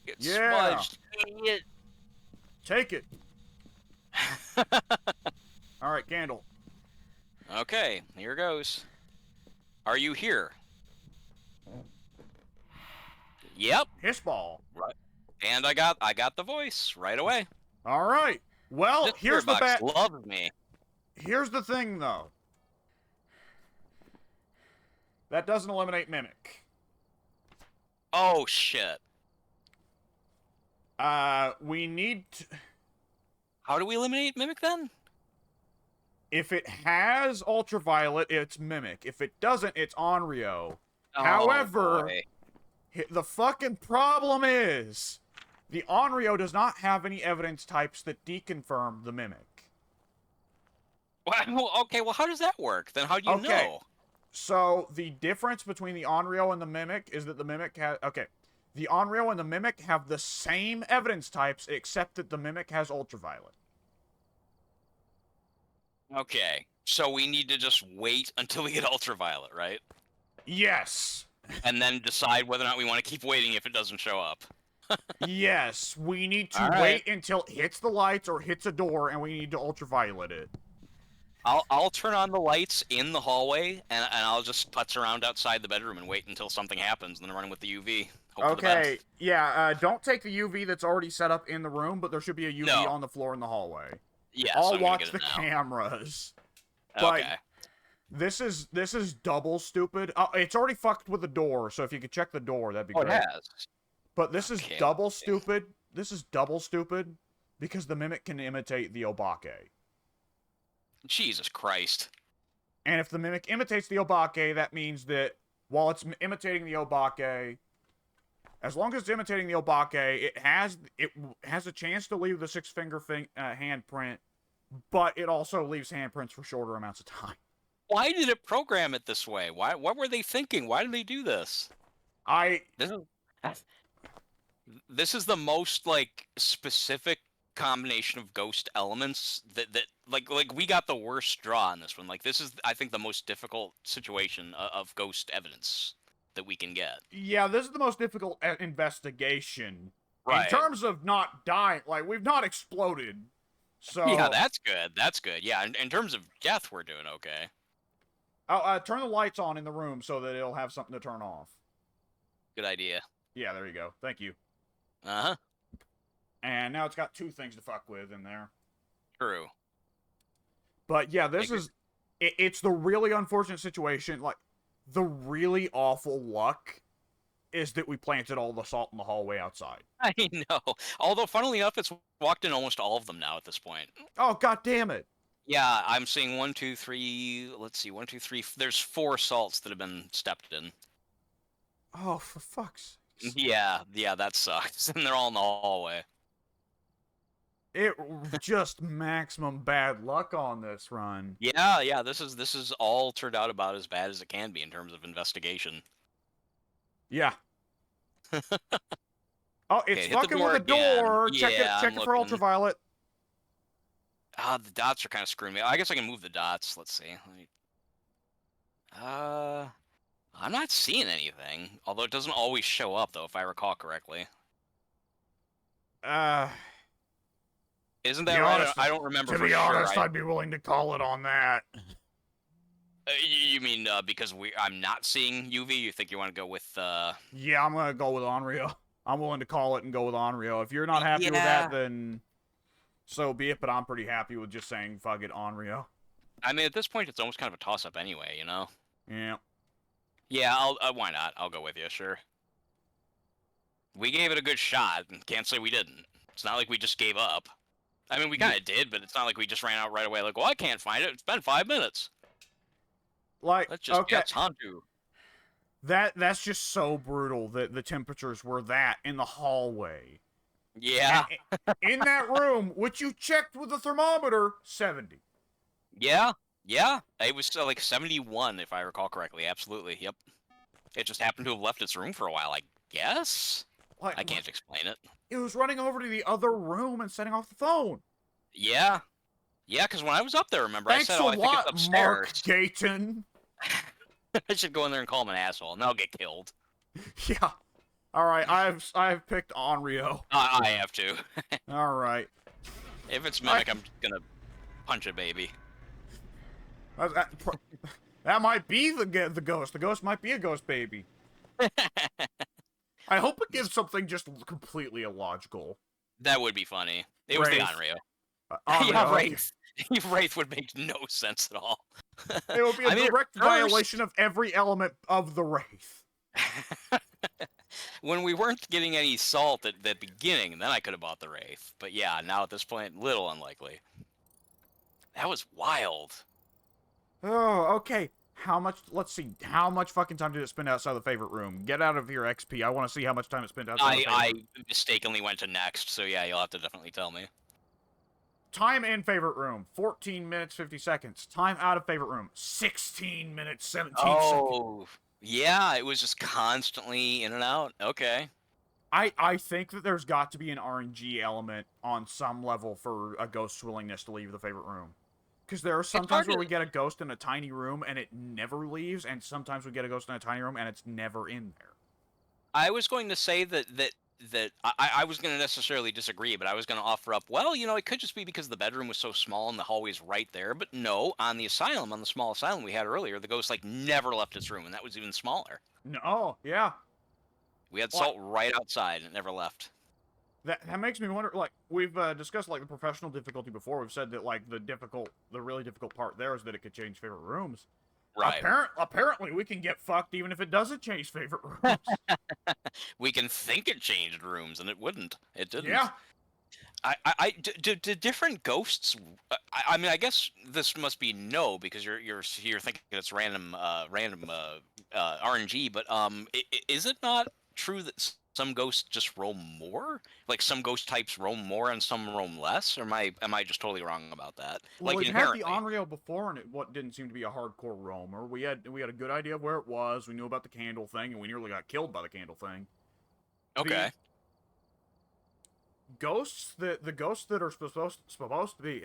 Get Yeah. smudged. Idiot. Take it. All right, candle. Okay, here goes. Are you here? Yep. Hiss ball. Right. And I got the voice right away. All right. Well, This here's the Spirit Box loves me. Here's the thing, though. That doesn't eliminate mimic. Oh shit. We need to... How do we eliminate mimic then? If it has ultraviolet, it's mimic. If it doesn't, it's Onryo. Oh, However, boy. the fucking problem is the Onryo does not have any evidence types that deconfirm the mimic. Well, okay, well how does that work? Then how do you know? So the difference between the Onryo and the mimic is that the mimic has... Okay. The Onryo and the mimic have the same evidence types, except that the mimic has ultraviolet. Okay, so we need to just wait until we get ultraviolet, right? Yes. And then decide whether or not we want to keep waiting if it doesn't show up. Yes, we need to All right. wait until it hits the lights or hits a door, and we need to ultraviolet it. I'll turn on the lights in the hallway, and I'll just putz around outside the bedroom and wait until something happens, and then run in with the UV. Hope for the Okay, best. yeah, don't take the UV that's already set up in the room, but there should be a UV No. on the floor in the hallway. Yes, I'll I'm gonna get watch it the now. cameras. But Okay. this is double stupid. It's already fucked with the door, so if you could check the door, that'd be Oh, it great. has. But this is Okay. double stupid. This is double stupid because the mimic can imitate the obake. Jesus Christ. And if the mimic imitates the obake, that means that while it's imitating the obake, as long as it's imitating the obake, it has a chance to leave the six-finger handprint, but it also leaves handprints for shorter amounts of time. Why did it program it this way? Why? What were they thinking? Why did they do this? I This is this is the most like specific combination of ghost elements that like we got the worst draw on this one. Like this is I think the most difficult situation of ghost evidence that we can get. Yeah, this is the most difficult investigation in Right. terms of not dying. Like we've not exploded, Yeah, so that's good. That's good. Yeah, in terms of death, we're doing okay. I'll turn the lights on in the room so that it'll have something to turn off. Good idea. Yeah, there you go. Thank you. Uh-huh. And now it's got two things to fuck with in there. True. But yeah, this Agree. is it's the really unfortunate situation. Like the really awful luck is that we planted all the salt in the hallway outside. I know. Although, funnily enough, it's walked in almost all of them now at this point. Oh god damn it! Yeah, I'm seeing one, two, three. Let's see, one, two, three. There's 4 salts that have been stepped in. Oh for fuck's sakes! Yeah, that sucks. And they're all in the hallway. It just maximum bad luck on this run. Yeah. This is all turned out about as bad as it can be in terms of investigation. Yeah. Oh, it's Okay, hit the fucking door with the again. door. Check it. Yeah, Check I'm it for looking. ultraviolet. The dots are kind of screwing me. I guess I can move the dots. Let's see. I'm not seeing anything. Although it doesn't always show up, though, if I recall correctly. Uh, Isn't to that be right? honest, I don't remember to for be sure. honest, I'd be willing to call it on that. You mean because I'm not seeing UV? You think you want to go with? Yeah, I'm gonna go with Onryo. I'm willing to call it and go with Onryo. If you're not happy with Yeah. that, then so be it. But I'm pretty happy with just saying fuck it, Onryo. I mean, at this point, it's almost kind of a toss-up anyway. You know? Yeah. Yeah. I'll. Why not? I'll go with you. Sure. We gave it a good shot, and can't say we didn't. It's not like we just gave up. I mean, we kind of did, but it's not like we just ran out right away. Like, well, I can't find it. It's been 5 minutes. Like, Let's just okay, get Hantu. that's just so brutal that the temperatures were that in the hallway. Yeah. In that room, which you checked with the thermometer, 70. Yeah. Yeah. It was like 71, if I recall correctly. Absolutely. Yep. It just happened to have left its room for a while, I guess. Like, I can't explain it. it was running over to the other room and setting off the phone. Yeah. Yeah, because when I was up there, remember, Thanks I said, oh, I a think it's lot, upstairs. Mark Gayton. I should go in there and call him an asshole, and then I'll get killed. Yeah. All right, I've picked Onryo. I have to. All right. If it's Mimic, I'm just gonna punch a baby. That might be the ghost. The ghost might be a ghost baby. I hope it gives something just completely illogical. That would be funny. It was the Wraith. Onryo. Onryo, Yeah, okay. Wraith. Wraith would make no sense at all. It would be a I mean, direct at violation of every element of the Wraith. when we weren't getting any salt at the beginning, then I could have bought the Wraith. But yeah, now at this point, little unlikely. That was wild. Oh, okay. How much? Let's see. How much fucking time did it spend outside the favorite room? Get out of your XP. I want to see how much time it spent outside the favorite I room. mistakenly went to next, so yeah, you'll have to definitely tell me. Time in favorite room, 14 minutes, 50 seconds. Time out of favorite room, 16 minutes, 17 seconds. Oh, yeah, it was just constantly in and out. Okay. I think that there's got to be an RNG element on some level for a ghost's willingness to leave the favorite room. Because there are sometimes where we get a ghost in a tiny room and it never leaves, and sometimes we get a ghost in a tiny room and it's never in there. I was going to say that that I was going to necessarily disagree, but I was going to offer up, well, it could just be because the bedroom was so small and the hallway's right there. But no, on the small asylum we had earlier, the ghost like never left its room, and that was even smaller. No, oh, yeah. We had Like, Salt right outside and it never left. that makes me wonder, like, we've discussed, like, the professional difficulty before. We've said that, like, the really difficult part there is that it could change favorite rooms. Right. Apparently, we can get fucked even if it doesn't change favorite rooms. We can think it changed rooms, and it wouldn't. It didn't. Yeah. Do different ghosts? I mean, I guess this must be no, because you're thinking it's random RNG. But is it not true that some ghosts just roam more? Like some ghost types roam more and some roam less? Or am I just totally wrong about that? Well, Like we've had inherently. the Onryo before, and what didn't seem to be a hardcore roamer. We had a good idea of where it was. We knew about the candle thing, and we nearly got killed by the candle thing. Okay. The ghosts that are supposed to be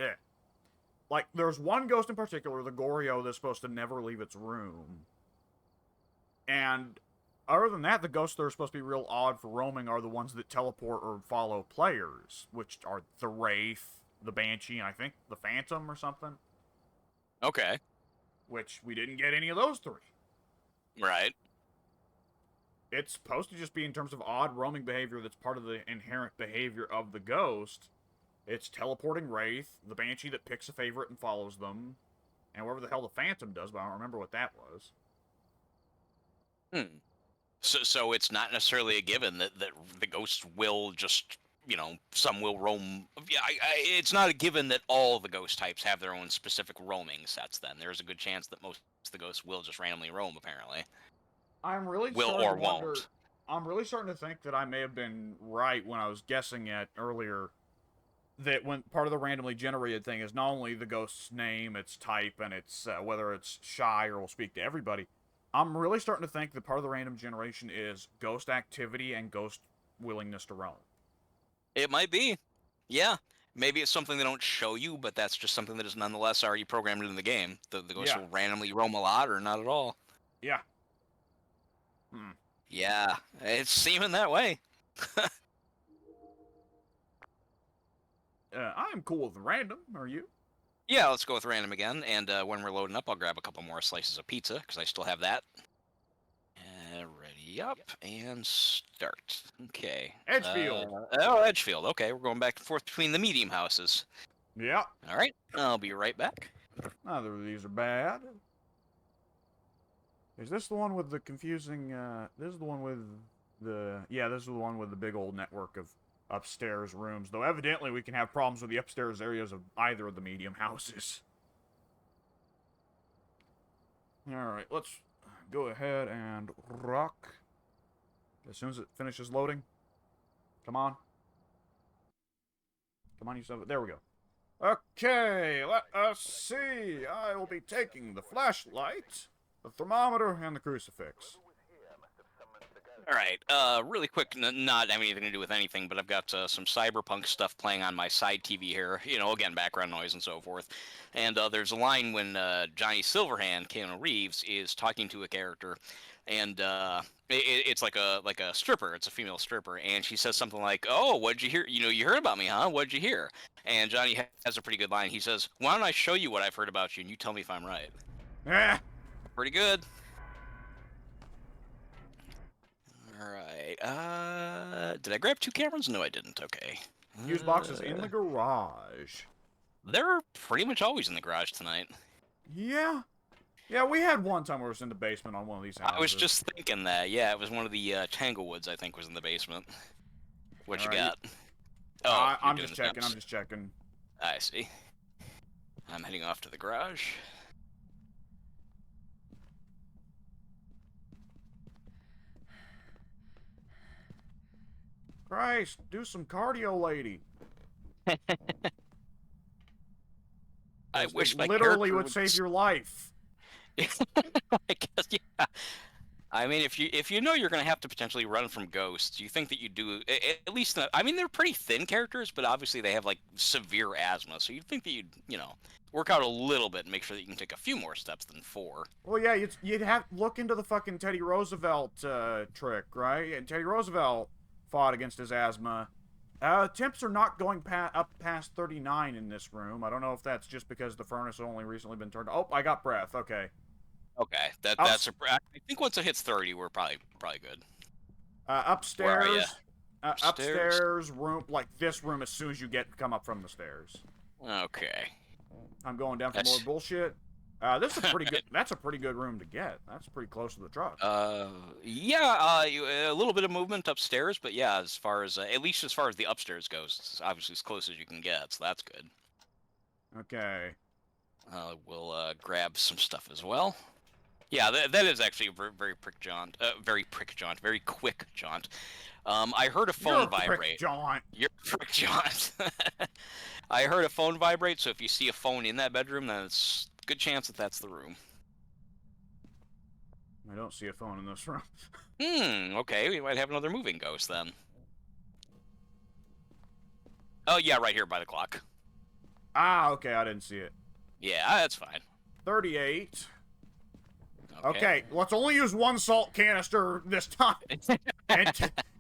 like, there's one ghost in particular, the Goryo, that's supposed to never leave its room. And other than that, the ghosts that are supposed to be real odd for roaming are the ones that teleport or follow players, which are the Wraith, the Banshee, and I think the Phantom or something. Okay. Which we didn't get any of those three. Right. It's supposed to just be in terms of odd roaming behavior that's part of the inherent behavior of the ghost. It's teleporting Wraith, the Banshee that picks a favorite and follows them, and whatever the hell the Phantom does, but I don't remember what that was. So it's not necessarily a given that the ghosts will just, some will roam. Yeah, it's not a given that all the ghost types have their own specific roaming sets. Then there's a good chance that most of the ghosts will just randomly roam. Apparently, I'm really will starting or to wonder. won't. I'm really starting to think that I may have been right when I was guessing at earlier that when part of the randomly generated thing is not only the ghost's name, its type, and its whether it's shy or will speak to everybody. I'm really starting to think that part of the random generation is ghost activity and ghost willingness to roam. It might be. Yeah. Maybe it's something they don't show you, but that's just something that is nonetheless already programmed into the game. The ghosts will randomly roam a lot or not at all. Yeah. Yeah, it's seeming that way. I'm cool with random. Are you? Yeah, let's go with random again. And when we're loading up, I'll grab a couple more slices of pizza, because I still have that. Ready up, and start. Okay. Edgefield. Edgefield. Okay, we're going back and forth between the medium houses. Yeah. All right, I'll be right back. Neither of these are bad. Is this the one with the confusing, this is the one with the, yeah, this is the one with the big old network of upstairs rooms, though evidently we can have problems with the upstairs areas of either of the medium houses. Alright, let's go ahead and rock. As soon as it finishes loading. Come on. Come on, you son of a... There we go. Okay, let us see. I will be taking the flashlight, the thermometer, and the crucifix. All right, really quick, not having anything to do with anything, but I've got some cyberpunk stuff playing on my side TV here. Again, background noise and so forth. And there's a line when Johnny Silverhand, Keanu Reeves, is talking to a character, and it's like a stripper. It's a female stripper, and she says something like, "Oh, what'd you hear? You heard about me, huh? What'd you hear?" And Johnny has a pretty good line. He says, "Why don't I show you what I've heard about you, and you tell me if I'm right?" Pretty good. Alright, did I grab 2 cameras? No, I didn't. Okay. Fuse box is in the garage. They're pretty much always in the garage tonight. Yeah. Yeah, we had one time where it was in the basement on one of these houses. I was just thinking that. Yeah, it was one of the Tanglewoods, I think, was in the basement. What you got? Oh, I'm just checking. I'm just checking. I see. I'm heading off to the garage. Christ, do some cardio, lady. I wish my literally would save your life. I guess, yeah. I mean, if you know you're going to have to potentially run from ghosts, you think that you do at least not. I mean, they're pretty thin characters, but obviously they have like severe asthma, so you'd think that you'd work out a little bit and make sure that you can take a few more steps than 4. Well, yeah, you'd have to look into the fucking Teddy Roosevelt trick, right? And Teddy Roosevelt fought against his asthma. Temps are not going up past 39 in this room. I don't know if that's just because the furnace has only recently been turned. Oh, I got breath. Okay. Okay, Ups, that's a. I think once it hits 30, we're probably good. Where are you? upstairs. Upstairs. Upstairs room, like this room. As soon as you come up from the stairs. Okay. I'm going down for more That's bullshit. This is a pretty good. That's a pretty good room to get. That's pretty close to the truck. yeah, a little bit of movement upstairs, but yeah, as far as at least as far as the upstairs goes, it's obviously as close as you can get, so that's good. Okay. We'll grab some stuff as well. Yeah, that is actually a very very quick jaunt. I heard a phone vibrate. Jaunt. You're a prick jaunt. I heard a phone vibrate, so if you see a phone in that bedroom, then it's a good chance that that's the room. I don't see a phone in this room. Okay, we might have another moving ghost then. Oh, yeah, right here by the clock. Ah, okay, I didn't see it. Yeah, that's fine. 38. Okay, let's only use one salt canister this time,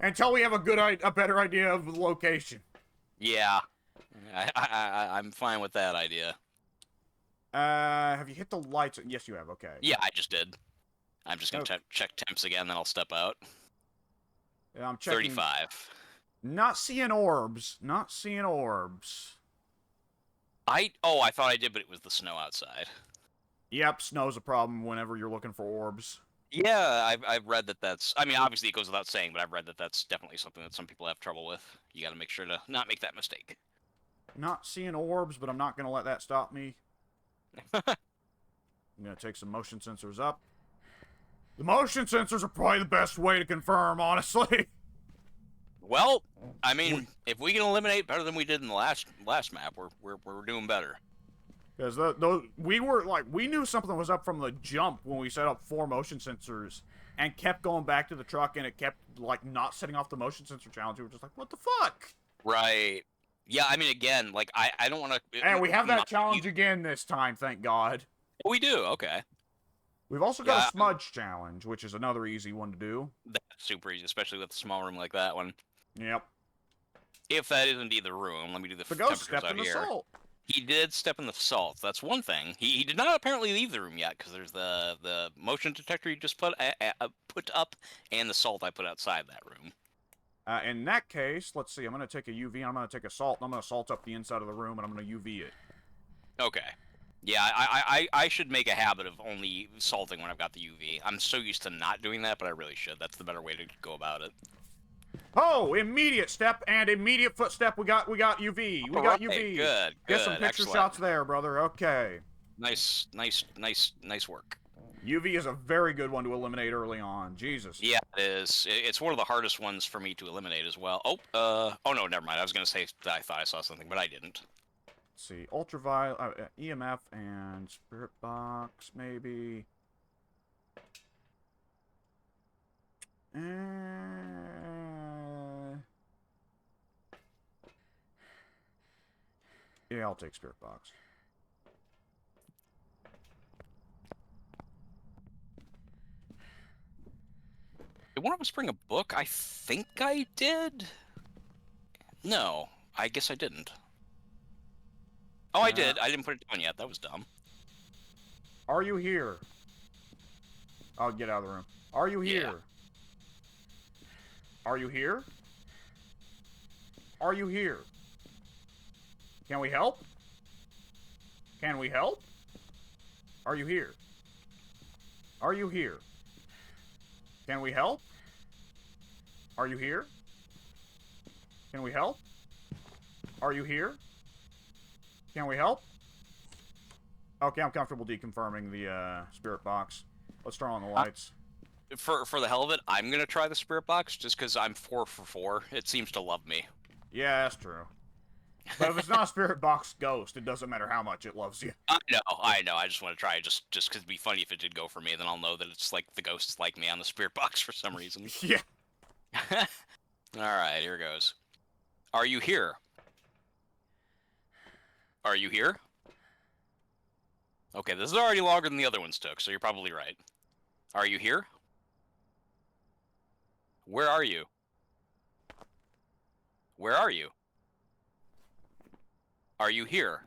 until we have a better idea of the location. Yeah, I'm fine with that idea. Have you hit the lights? Yes, you have. Okay. Yeah, I just did. I'm just gonna check temps again, then I'll step out. Yeah, I'm checking. 35. Not seeing orbs. Not seeing orbs. I thought I did, but it was the snow outside. Yep, snow's a problem whenever you're looking for orbs. Yeah, I've read that that's. I mean, obviously it goes without saying, but I've read that that's definitely something that some people have trouble with. You got to make sure to not make that mistake. Not seeing orbs, but I'm not gonna let that stop me. I'm gonna take some motion sensors up. The motion sensors are probably the best way to confirm, honestly. Well, I mean, if we can eliminate better than we did in the last map, we're doing better. Because we knew something was up from the jump when we set up 4 motion sensors and kept going back to the truck, and it kept like not setting off the motion sensor challenge. We were just like, what the fuck? Right. Yeah, I mean, again, like I don't want to. And we have that challenge again this time, thank God. We do. Okay. We've also got a smudge challenge, which is another easy one to do. That's super easy, especially with a small room like that one. Yep. If that is indeed the room, let me do the ghost temperatures out in the here. salt. He did step in the salt. That's one thing. He did not apparently leave the room yet, because there's the motion detector you just put up, and the salt I put outside that room. In that case, let's see. I'm going to take a UV, and I'm going to take a salt, and I'm going to salt up the inside of the room, and I'm going to UV it. Okay. Yeah, I should make a habit of only salting when I've got the UV. I'm so used to not doing that, but I really should. That's the better way to go about it. Oh, immediate step and immediate footstep. We got UV. We got UV. Good. Get some picture shots there, brother. Okay. Nice work. UV is a very good one to eliminate early on. Jesus. Yeah, it is. It's one of the hardest ones for me to eliminate as well. Oh no, never mind. I was gonna say that I thought I saw something, but I didn't. Let's see, ultraviolet, EMF, and spirit box, maybe. Yeah, I'll take spirit box. Did one of us bring a book? I think I did. No, I guess I didn't. Oh, I did. I didn't put it down yet. That was dumb. Are you here? I'll get out of the room. Are you here? Yeah. Are you here? Are you here? Can we help? Can we help? Are you here? Are you here? Can we help? Are you here? Can we help? Are you here? Can we help? Okay, I'm comfortable deconfirming the spirit box. Let's turn on the lights. For the hell of it, I'm gonna try the spirit box just because I'm 4 for 4. It seems to love me. Yeah, that's true. But if it's not a spirit box ghost, it doesn't matter how much it loves you. I know. I just want to try it just because it'd be funny if it did go for me. Then I'll know that it's like the ghosts like me on the spirit box for some reason. Yeah. All right, here goes. Are you here? Are you here? Okay, this is already longer than the other ones took, so you're probably right. Are you here? Where are you? Where are you? Are you here?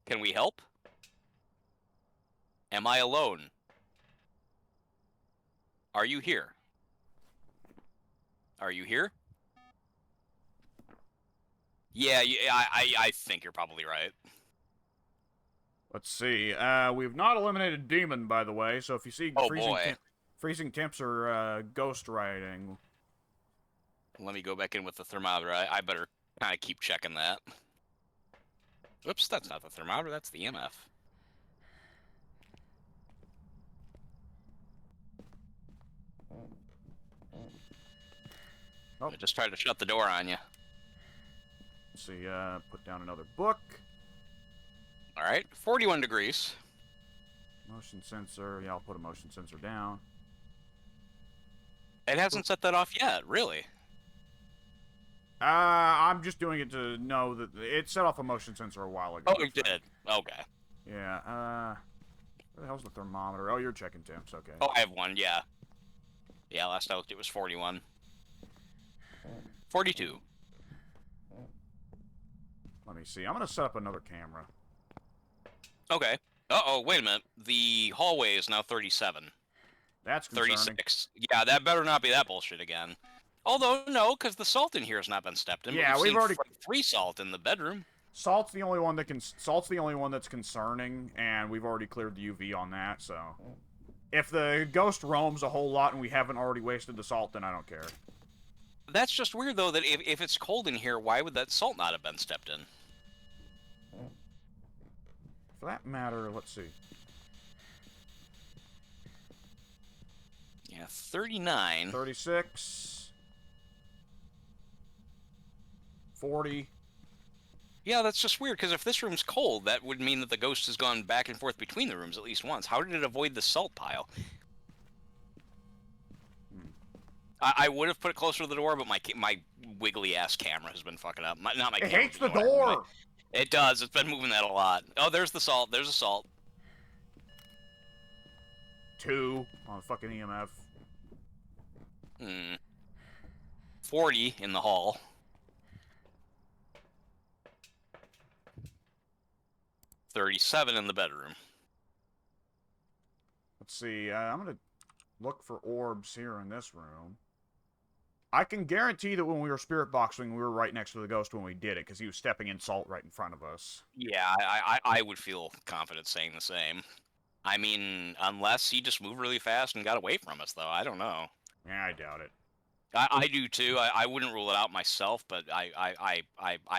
Can we help? Am I alone? Are you here? Are you here? Yeah, I think you're probably right. Let's see. We've not eliminated Demon, by the way, so if you see Oh boy. freezing temps or ghost riding. Let me go back in with the thermometer. I better kind of keep checking that. Oops, that's not the thermometer, that's the EMF. Oh. I just tried to shut the door on you. Let's see, put down another book. Alright, 41 degrees. Motion sensor. Yeah, I'll put a motion sensor down. It hasn't set that off yet, really. I'm just doing it to know that it set off a motion sensor a while ago. Oh, it did. Okay. Yeah, where the hell's the thermometer? Oh, you're checking temps, okay. Oh, I have one, yeah. Yeah, last I looked it was 41. 42. Let me see. I'm gonna set up another camera. Okay. Uh-oh, wait a minute. The hallway is now 37. That's concerning. 36. Yeah, that better not be that bullshit again. Although, no, because the salt in here has not been stepped in. Yeah, we've already... free salt in the bedroom. Salt's the only one that's concerning, and we've already cleared the UV on that, so... If the ghost roams a whole lot and we haven't already wasted the salt, then I don't care. That's just weird, though, that if it's cold in here, why would that salt not have been stepped in? For that matter, let's see. Yeah, 39. 36. 40. Yeah, that's just weird, because if this room's cold, that would mean that the ghost has gone back and forth between the rooms at least once. How did it avoid the salt pile? I would have put it closer to the door, but my wiggly-ass camera has been fucking up. Not my camera. It hates the door! It does. It's been moving that a lot. Oh, there's the salt. There's the salt. 2 on fucking EMF. 40 in the hall. 37 in the bedroom. Let's see. I'm gonna look for orbs here in this room. I can guarantee that when we were spirit boxing, we were right next to the ghost when we did it, because he was stepping in salt right in front of us. Yeah, I would feel confident saying the same. I mean, unless he just moved really fast and got away from us, though. I don't know. Yeah, I doubt it. I do too. I wouldn't rule it out myself, but I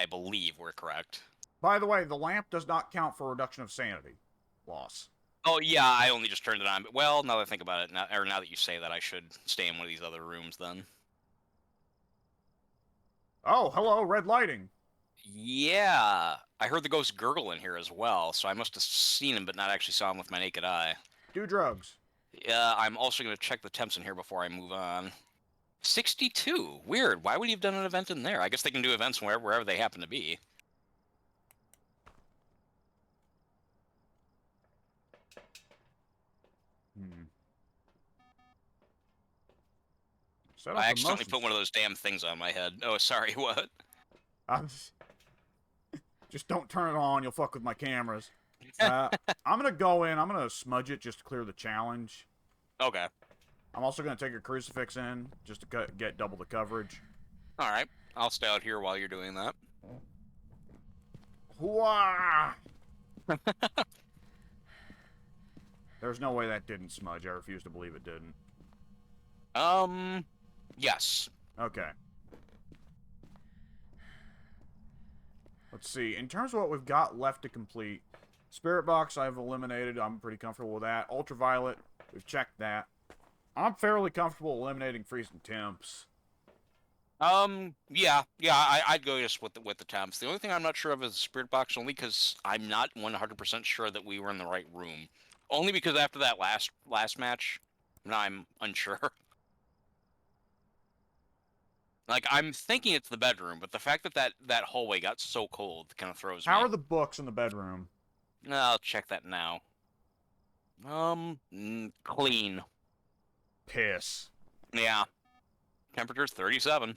believe we're correct. By the way, the lamp does not count for reduction of sanity loss. Oh yeah, I only just turned it on. But well, now that I think about it, now that you say that, I should stay in one of these other rooms then. Oh, hello, red lighting. Yeah, I heard the ghost gurgle in here as well, so I must have seen him, but not actually saw him with my naked eye. Do drugs. Yeah, I'm also going to check the temps in here before I move on. 62. Weird. Why would he have done an event in there? I guess they can do events wherever they happen to be. I accidentally put one of those damn things on my head. Oh, sorry, what? Just don't turn it on, you'll fuck with my cameras. I'm gonna go in, I'm gonna smudge it just to clear the challenge. Okay. I'm also gonna take a crucifix in, just to get double the coverage. Alright, I'll stay out here while you're doing that. Hooah! There's no way that didn't smudge, I refuse to believe it didn't. Yes. Okay. Let's see. In terms of what we've got left to complete, Spirit Box I've eliminated. I'm pretty comfortable with that. Ultraviolet, we've checked that. I'm fairly comfortable eliminating freezing temps. Yeah, I'd go just with the temps. The only thing I'm not sure of is the Spirit Box, only because I'm not 100% sure that we were in the right room. Only because after that last match, now I'm unsure. Like, I'm thinking it's the bedroom, but the fact that hallway got so cold kind of throws me. How are the books in the bedroom? I'll check that now. Clean. Piss. Yeah. Temperature's 37.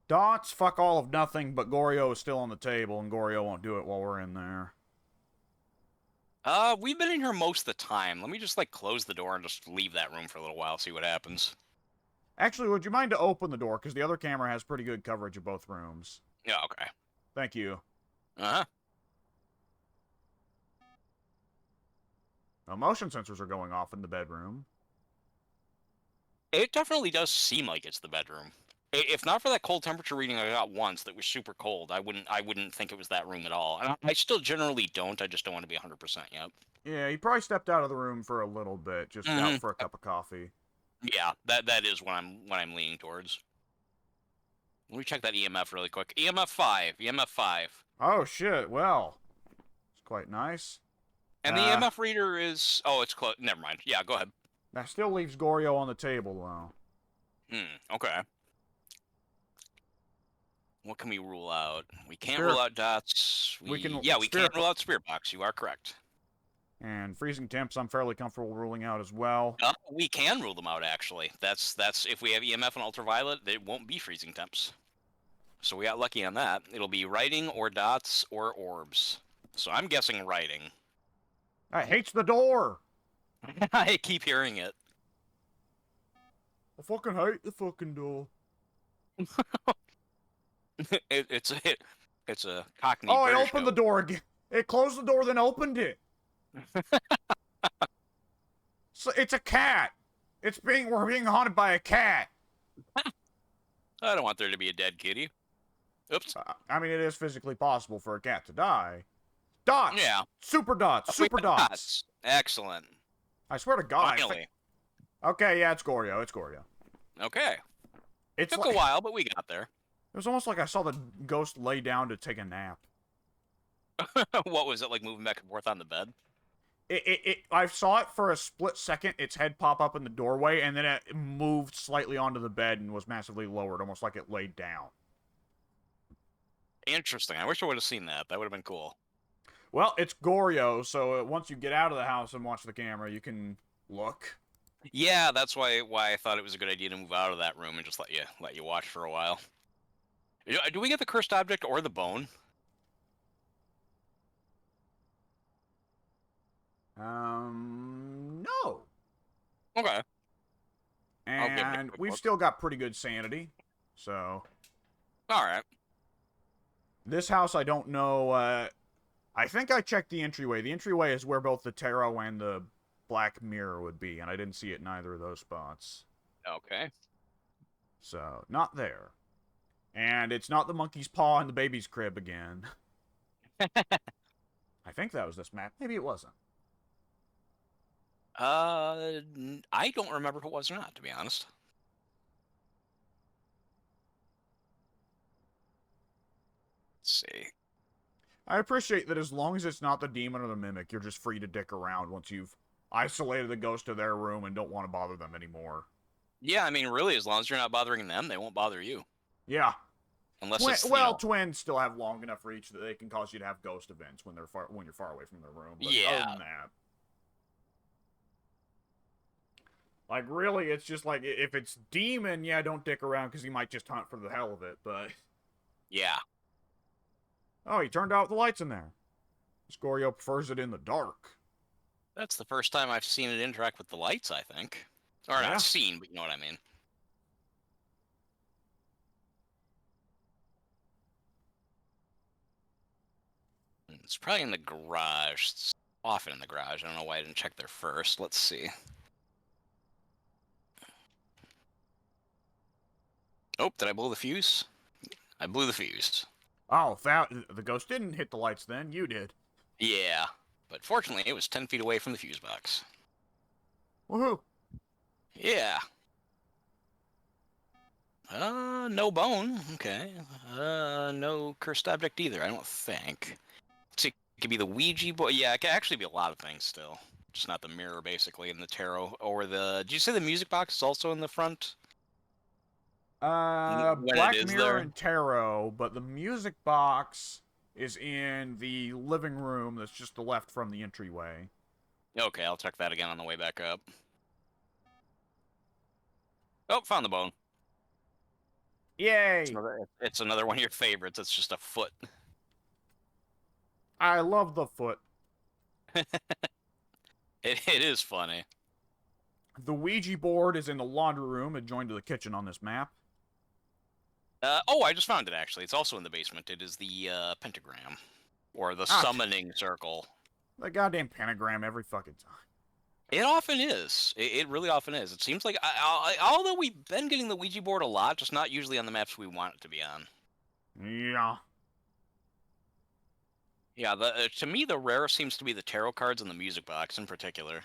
Dots, fuck all of nothing, but Goryo is still on the table, and Goryo won't do it while we're in there. We've been in here most of the time. Let me just, like, close the door and just leave that room for a little while, see what happens. Actually, would you mind to open the door? Because the other camera has pretty good coverage of both rooms. Yeah, okay. Thank you. Uh-huh. Now, motion sensors are going off in the bedroom. It definitely does seem like it's the bedroom. If not for that cold temperature reading I got once that was super cold, I wouldn't think it was that room at all. And I still generally don't. I just don't want to be 100% yet. Yeah, he probably stepped out of the room for a little bit, just out for a cup of coffee. Yeah, that is what I'm leaning towards. Let me check that EMF really quick. EMF 5. EMF 5. Oh, shit. Well, it's quite nice. And the EMF reader is... Oh, it's close. Never mind. Yeah, go ahead. That still leaves Goryo on the table, though. Okay. What can we rule out? We can't rule out dots. We can rule out spirit box. You are correct. And freezing temps, I'm fairly comfortable ruling out as well. We can rule them out, actually. That's if we have EMF and ultraviolet, it won't be freezing temps. So we got lucky on that. It'll be writing or dots or orbs. So I'm guessing writing. I hates the door! I keep hearing it. I fucking hate the fucking door. It's a Cockney. Oh, British it opened the door again. It closed the door, then opened it. So it's a cat. We're being haunted by a cat. I don't want there to be a dead kitty. Oops. I mean, it is physically possible for a cat to die. Dots. Yeah. Super dots. Super dots. Excellent. I swear to God. Finally. Okay, yeah, it's Goryo. It's Goryo. Okay. It took a while, but we got there. It was almost like I saw the ghost lay down to take a nap. What was it, like moving back and forth on the bed? I saw it for a split second, its head pop up in the doorway, and then it moved slightly onto the bed and was massively lowered, almost like it laid down. Interesting. I wish I would have seen that. That would have been cool. Well, it's Goryo, so once you get out of the house and watch the camera, you can look. Yeah, that's why I thought it was a good idea to move out of that room and just let you watch for a while. Do we get the cursed object or the bone? No. Okay. And we've still got pretty good sanity, so. Alright. This house, I don't know, I think I checked the entryway. The entryway is where both the tarot and the black mirror would be, and I didn't see it in either of those spots. Okay. So, not there. And it's not the monkey's paw in the baby's crib again. I think that was this map. Maybe it wasn't. I don't remember if it was or not, to be honest. Let's see. I appreciate that as long as it's not the demon or the mimic, you're just free to dick around once you've isolated the ghost to their room and don't want to bother them anymore. Yeah, I mean, really, as long as you're not bothering them, they won't bother you. Yeah. Unless twins still have long enough reach that they can cause you to have ghost events when you're far away from their room. But yeah. Other than that, like, really, it's just like, if it's demon, yeah, don't dick around because he might just hunt for the hell of it, but. Yeah. Oh, he turned out the lights in there. Scorio prefers it in the dark. That's the first time I've seen it interact with the lights, I think. Or not seen, but you know what I mean. It's probably in the garage. It's often in the garage. I don't know why I didn't check there first. Let's see. Oh, did I blow the fuse? I blew the fuse. Oh, the ghost didn't hit the lights then. You did. Yeah, but fortunately, it was 10 feet away from the fuse box. Woohoo. Yeah. No bone. Okay. No cursed object either, I don't think. So it could be the Ouija board. Yeah, it could actually be a lot of things still. Just not the mirror, basically, and the tarot. Or the... Did you say the music box is also in the front? Black Mirror and Tarot, but the music box is in the living room that's just the left from the entryway. Okay, I'll check that again on the way back up. Oh, found the bone. Yay! It's another one of your favorites. It's just a foot. I love the foot. It is funny. The Ouija board is in the laundry room adjoined to the kitchen on this map. Oh, I just found it actually. It's also in the basement. It is the pentagram, or the Ah, summoning circle. the goddamn pentagram every fucking time. It often is. It really often is. It seems like, although we've been getting the Ouija board a lot, just not usually on the maps we want it to be on. Yeah. Yeah, to me the rarest seems to be the tarot cards and the music box in particular.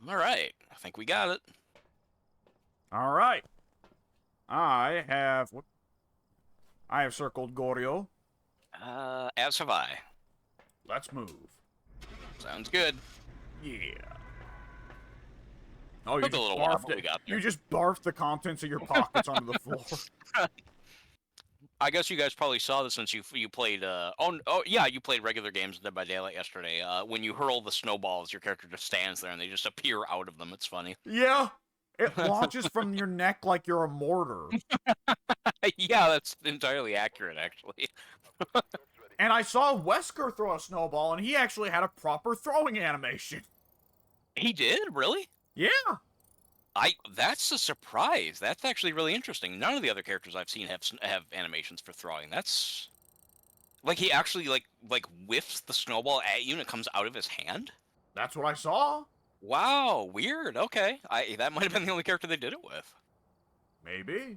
All right, I think we got it. All right. I have circled Goryo. As have I. Let's move. Sounds good. Yeah. Oh, you Took just a little while, barfed but we it. got there. You just barfed the contents of your pockets onto the floor. I guess you guys probably saw this since you played. Yeah, you played regular games of Dead by Daylight yesterday. When you hurl the snowballs, your character just stands there and they just appear out of them. It's funny. Yeah. It launches from your neck like you're a mortar. Yeah, that's entirely accurate, actually. And I saw Wesker throw a snowball, and he actually had a proper throwing animation. He did, really? Yeah. That's a surprise. That's actually really interesting. None of the other characters I've seen have animations for throwing. That's like he actually like whiffs the snowball at you and it comes out of his hand. That's what I saw. Wow, weird. Okay, that might have been the only character they did it with. Maybe.